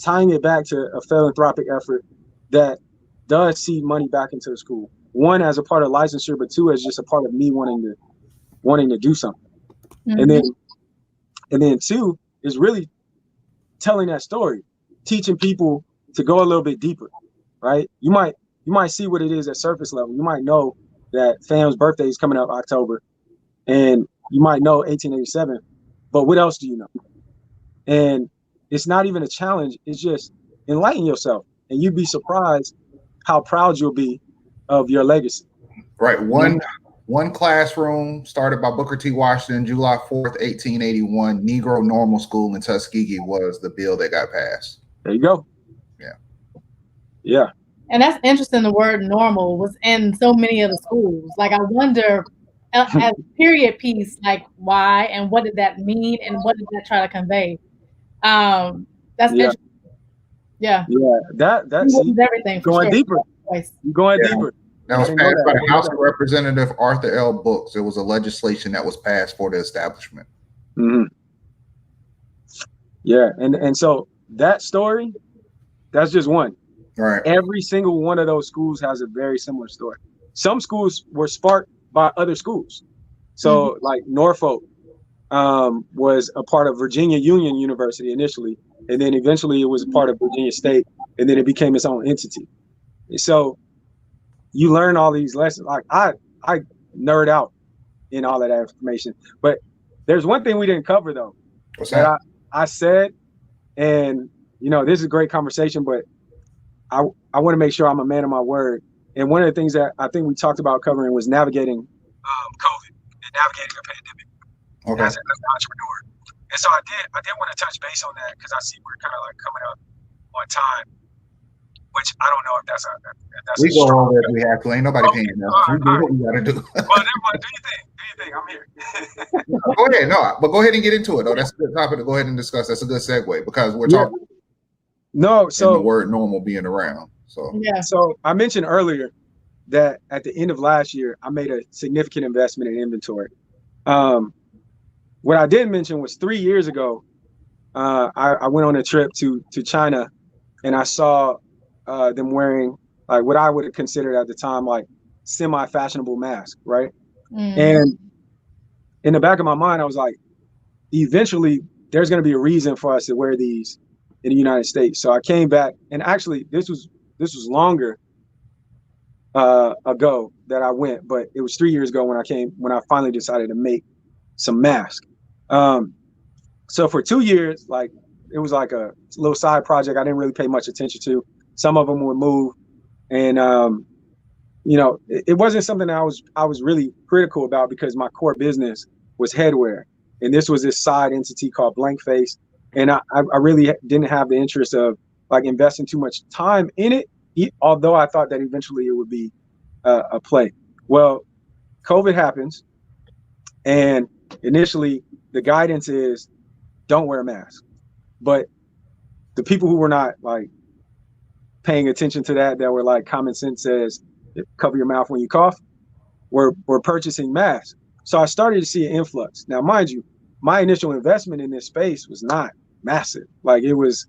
tying it back to a philanthropic effort that does seed money back into the school. One, as a part of licensure, but two, as just a part of me wanting to do something. Mm-hmm. And then two is really telling that story, teaching people to go a little bit deeper, right? You might see what it is at surface level. You might know that FAM's birthday is coming up October, and you might know 1887, but what else do you know? And it's not even a challenge. It's just enlighten yourself, and you'd be surprised how proud you'll be of your legacy. Right. One classroom started by Booker T. Washington, July 4th, 1881, Negro Normal School in Tuskegee was the bill that got passed. There you go. Yeah. Yeah. And that's interesting. The word normal was in so many of the schools. Like, I wonder, as a period piece, like, why and what did that mean and what did that try to convey? That's interesting. Yeah. Yeah. That's everything. Going deeper. You're going deeper. That was passed by the House of Representative Arthur L. Brooks. It was a legislation that was passed for the establishment. Mm-hmm. Yeah, and so that story, that's just one. Right. Every single one of those schools has a very similar story. Some schools were sparked by other schools. So, like, Norfolk was a part of Virginia Union University initially, and then eventually it was a part of Virginia State, and then it became its own entity. So you learn all these lessons. Like I nerd out in all of that information. But there's one thing we didn't cover though. What's that? I said, and you know, this is a great conversation, but I want to make sure I'm a man of my word. And one of the things that I think we talked about covering was navigating COVID and navigating a pandemic as an entrepreneur. And so I did want to touch base on that because I see we're kind of like coming up on time, which I don't know if that's we go over if we have to. Ain't nobody paying us. We do what we gotta do. Well, everyone, do your thing. I'm here. Go ahead, but go ahead and get into it. Though that's a good topic to go ahead and discuss. That's a good segue because we're talking. No, so the word normal being around. So So I mentioned earlier that at the end of last year, I made a significant investment in inventory. What I didn't mention was 3 years ago, I went on a trip to China, and I saw them wearing like what I would have considered at the time like semi-fashionable mask, right? And in the back of my mind, I was like, eventually there's going to be a reason for us to wear these in the United States. So I came back, and actually this was longer ago that I went, but it was 3 years ago when I finally decided to make some masks. So for 2 years, like it was like a little side project I didn't really pay much attention to. Some of them would move, and you know, it wasn't something that I was really critical about because my core business was headwear, and this was this side entity called Blank Face, and I really didn't have the interest of like investing too much time in it, although I thought that eventually it would be a play. Well, COVID happens, and initially the guidance is don't wear a mask, but the people who were not like paying attention to that were like common sense says cover your mouth when you cough, were purchasing masks. So I started to see an influx. Now, mind you, my initial investment in this space was not massive. Like it was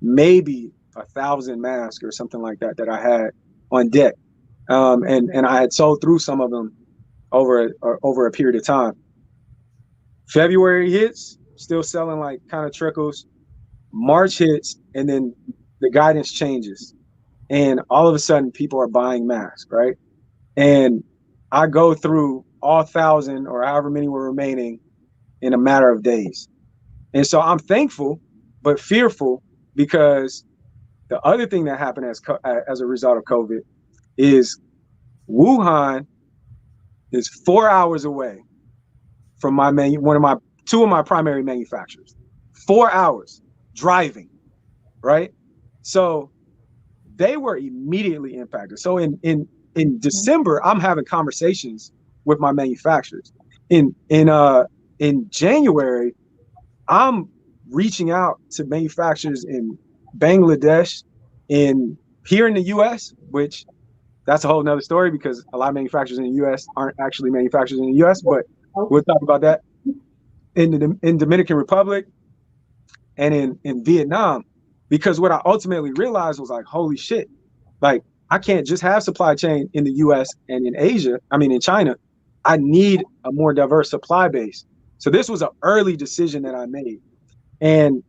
maybe 1,000 masks or something like that I had on deck, and I had sold through some of them over a period of time. February hits, still selling like kind of trickles. March hits, and then the guidance changes, and all of a sudden people are buying masks, right? And I go through all 1,000 or however many were remaining in a matter of days. And so I'm thankful, but fearful, because the other thing that happened as a result of COVID is Wuhan is 4 hours away from two of my primary manufacturers. 4 hours driving, right? So they were immediately impacted. So in December, I'm having conversations with my manufacturers. In January, I'm reaching out to manufacturers in Bangladesh, here in the US, which that's a whole nother story because a lot of manufacturers in the US aren't actually manufacturers in the US, but we'll talk about that. In Dominican Republic and in Vietnam, because what I ultimately realized was like, holy shit, like I can't just have supply chain in the US and in China. I need a more diverse supply base. So this was an early decision that I made. And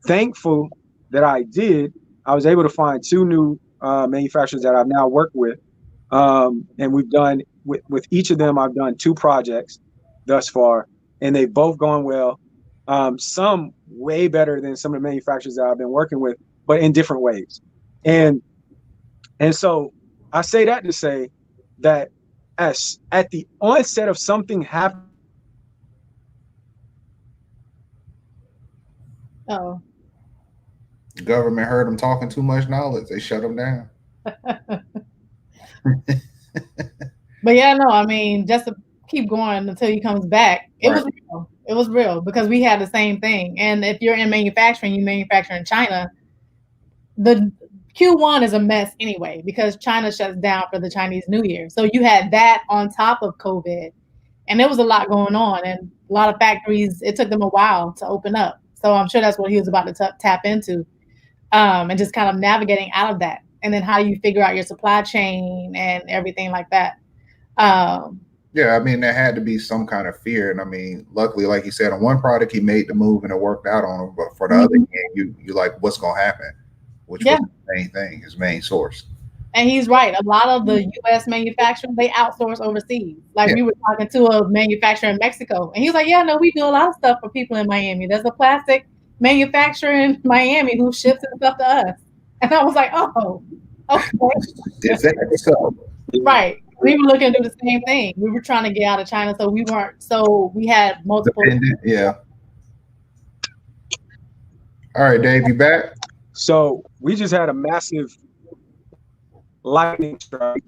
thankful that I did, I was able to find two new manufacturers that I've now worked with. And we've done, with each of them, I've done 2 projects thus far, and they've both gone well. Some way better than some of the manufacturers that I've been working with, but in different ways. And so I say that to say that at the onset of something happening. Oh. The government heard them talking too much knowledge. They shut them down. But yeah, no, I mean, just to keep going until he comes back. It was real. It was real because we had the same thing. And if you're in manufacturing, you manufacture in China, the Q1 is a mess anyway because China shuts down for the Chinese New Year. So you had that on top of COVID, and there was a lot going on, and a lot of factories, it took them a while to open up. So I'm sure that's what he was about to tap into, and just kind of navigating out of that. And then how do you figure out your supply chain and everything like that? Yeah, I mean, there had to be some kind of fear. And I mean, luckily, like you said, on one product, he made the move and it worked out on him. But for the other hand, you like, what's going to happen? Which was the main thing, his main source. And he's right. A lot of the U.S. manufacturing, they outsource overseas. Like we were talking to a manufacturer in Mexico, and he was like, "Yeah, no, we do a lot of stuff for people in Miami. There's a plastic manufacturer in Miami who ships and stuff to us." And I was like, "Oh, okay." So, Right. We were looking to do the same thing. We were trying to get out of China, so we weren't. So we had multiple. Yeah. All right, Dave, you back? So we just had a massive lightning strike,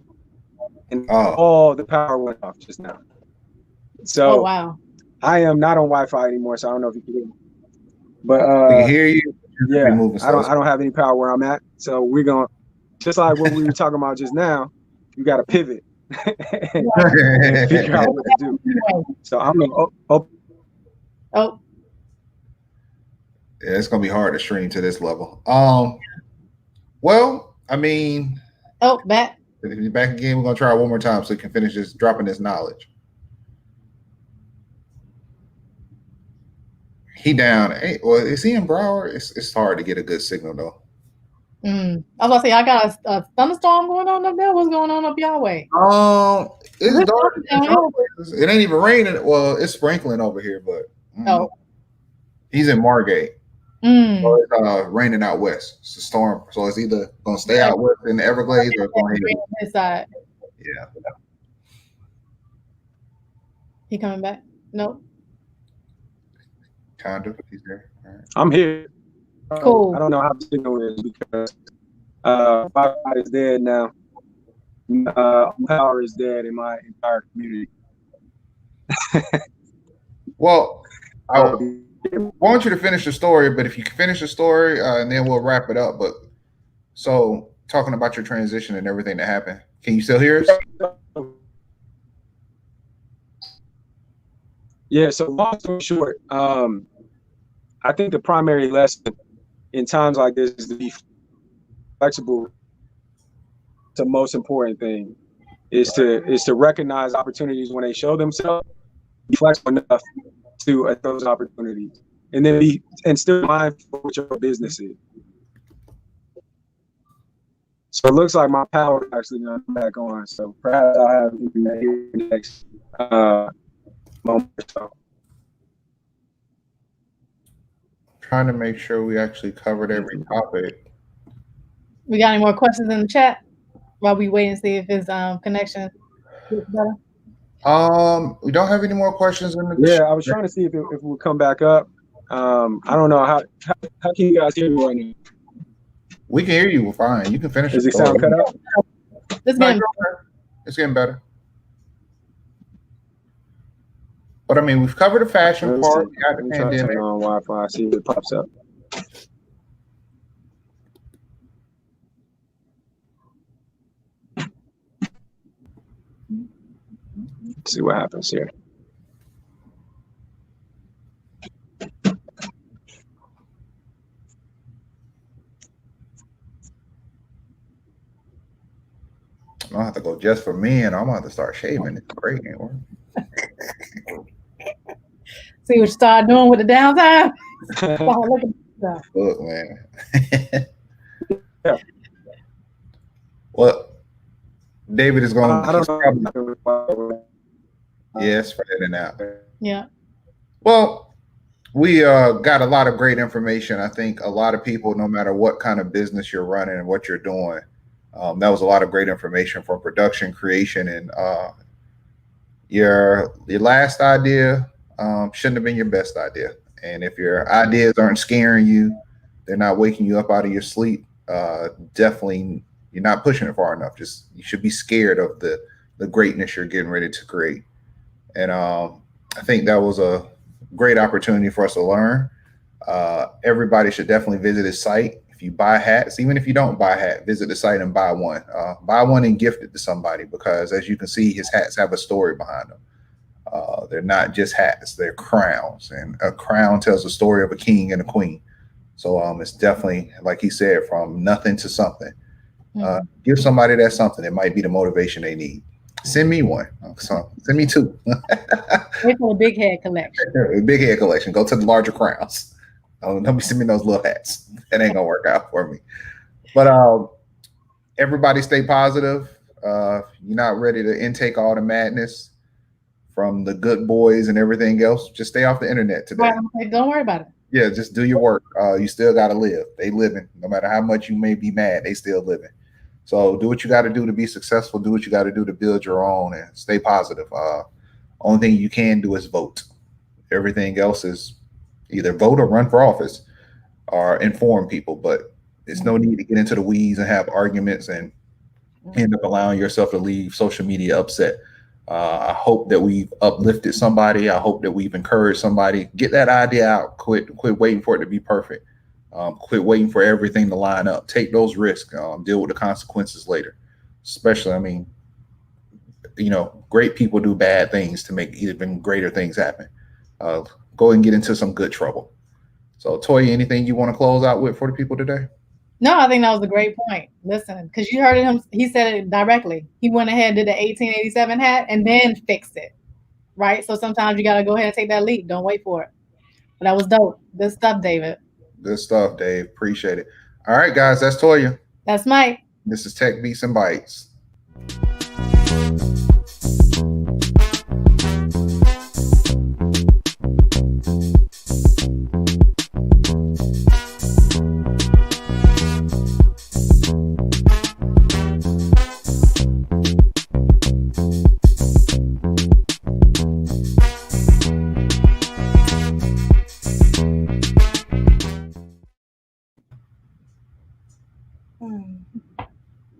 and all the power went off just now. So wow. I am not on Wi-Fi anymore, so I don't know if you can hear me. But we can hear you. Yeah, I don't have any power where I'm at. So we're gonna, just like what we were talking about just now, you got to pivot and figure out what to do. So I'm gonna yeah, it's gonna be hard to stream to this level. Well, I mean, back. If he's back again, we're gonna try it one more time so he can finish this dropping this knowledge. He down. Well, is he in Broward? It's hard to get a good signal though. I was about to say I got a thunderstorm going on up there. What's going on up your way? It's dark. It ain't even raining. Well, it's sprinkling over here, but he's in Margate. So it's raining out west. It's a storm, so it's either gonna stay out west in the Everglades or it's gonna hit this side. Yeah. He coming back? No. Kind of. He's there. All right. I'm here. Cool. I don't know how the signal is because Wi-Fi is dead now. Power is dead in my entire community. Well, I want you to finish the story, but if you can finish the story, and then we'll wrap it up. But so, talking about your transition and everything that happened, can you still hear us? Yeah. So long story short, I think the primary lesson in times like this is to be flexible. The most important thing is to recognize opportunities when they show themselves, be flexible enough to those opportunities, and then be still mindful of what your business is. So it looks like my power is actually going to come back on. So perhaps I'll have internet here next moment or so. Trying to make sure we actually covered every topic. We got any more questions in the chat while we wait and see if his connection gets better? We don't have any more questions in the chat. I was trying to see if it would come back up. I don't know how can you guys hear me right now? We can hear you fine. You can finish. Does it sound cut out? It's getting better. But I mean, we've covered the fashion part. We got the pandemic. On Wi-Fi, see if it pops up. Let's see what happens here. I don't have to go just for men. I'm gonna have to start shaving. It's great, ain't work. See what you start doing with the downtime. Look, man. Yeah. Well, David is going. I don't know. Yes, for in and out. Yeah. Well, we got a lot of great information. I think a lot of people, no matter what kind of business you're running and what you're doing, that was a lot of great information for production, creation, and your last idea shouldn't have been your best idea. And if your ideas aren't scaring you, they're not waking you up out of your sleep, definitely you're not pushing it far enough. You should be scared of the greatness you're getting ready to create. And I think that was a great opportunity for us to learn. Everybody should definitely visit his site. If you buy hats, even if you don't buy a hat, visit the site and buy one. Buy one and gift it to somebody, because as you can see, his hats have a story behind them. They're not just hats, they're crowns, and a crown tells the story of a king and a queen. So it's definitely, like he said, from nothing to something. Give somebody that something. It might be the motivation they need. Send me one. Send me two. Wait for a big head collection. Big head collection. Go to the larger crowns. Don't be sending me those little hats. That ain't gonna work out for me. But everybody stay positive. You're not ready to intake all the madness from the good boys and everything else. Just stay off the internet today. Right, don't worry about it. Yeah, just do your work. You still got to live. They living. No matter how much you may be mad, they still living. So do what you got to do to be successful. Do what you got to do to build your own and stay positive. Only thing you can do is vote. Everything else is either vote or run for office or inform people. But there's no need to get into the weeds and have arguments and end up allowing yourself to leave social media upset. I hope that we've uplifted somebody. I hope that we've encouraged somebody. Get that idea out. Quit waiting for it to be perfect. Quit waiting for everything to line up. Take those risks. Deal with the consequences later. Especially, I mean, great people do bad things to make even greater things happen. Go and get into some good trouble. So, Toya, anything you want to close out with for the people today? No, I think that was a great point. Listen, because you heard him, he said it directly. He went ahead and did the 1887 hat and then fixed it, right? So sometimes you got to go ahead and take that leap. Don't wait for it. But that was dope. Good stuff, David. Good stuff, Dave. Appreciate it. All right, guys, that's Toya. That's Mike. This is Tech Beats and Bytes.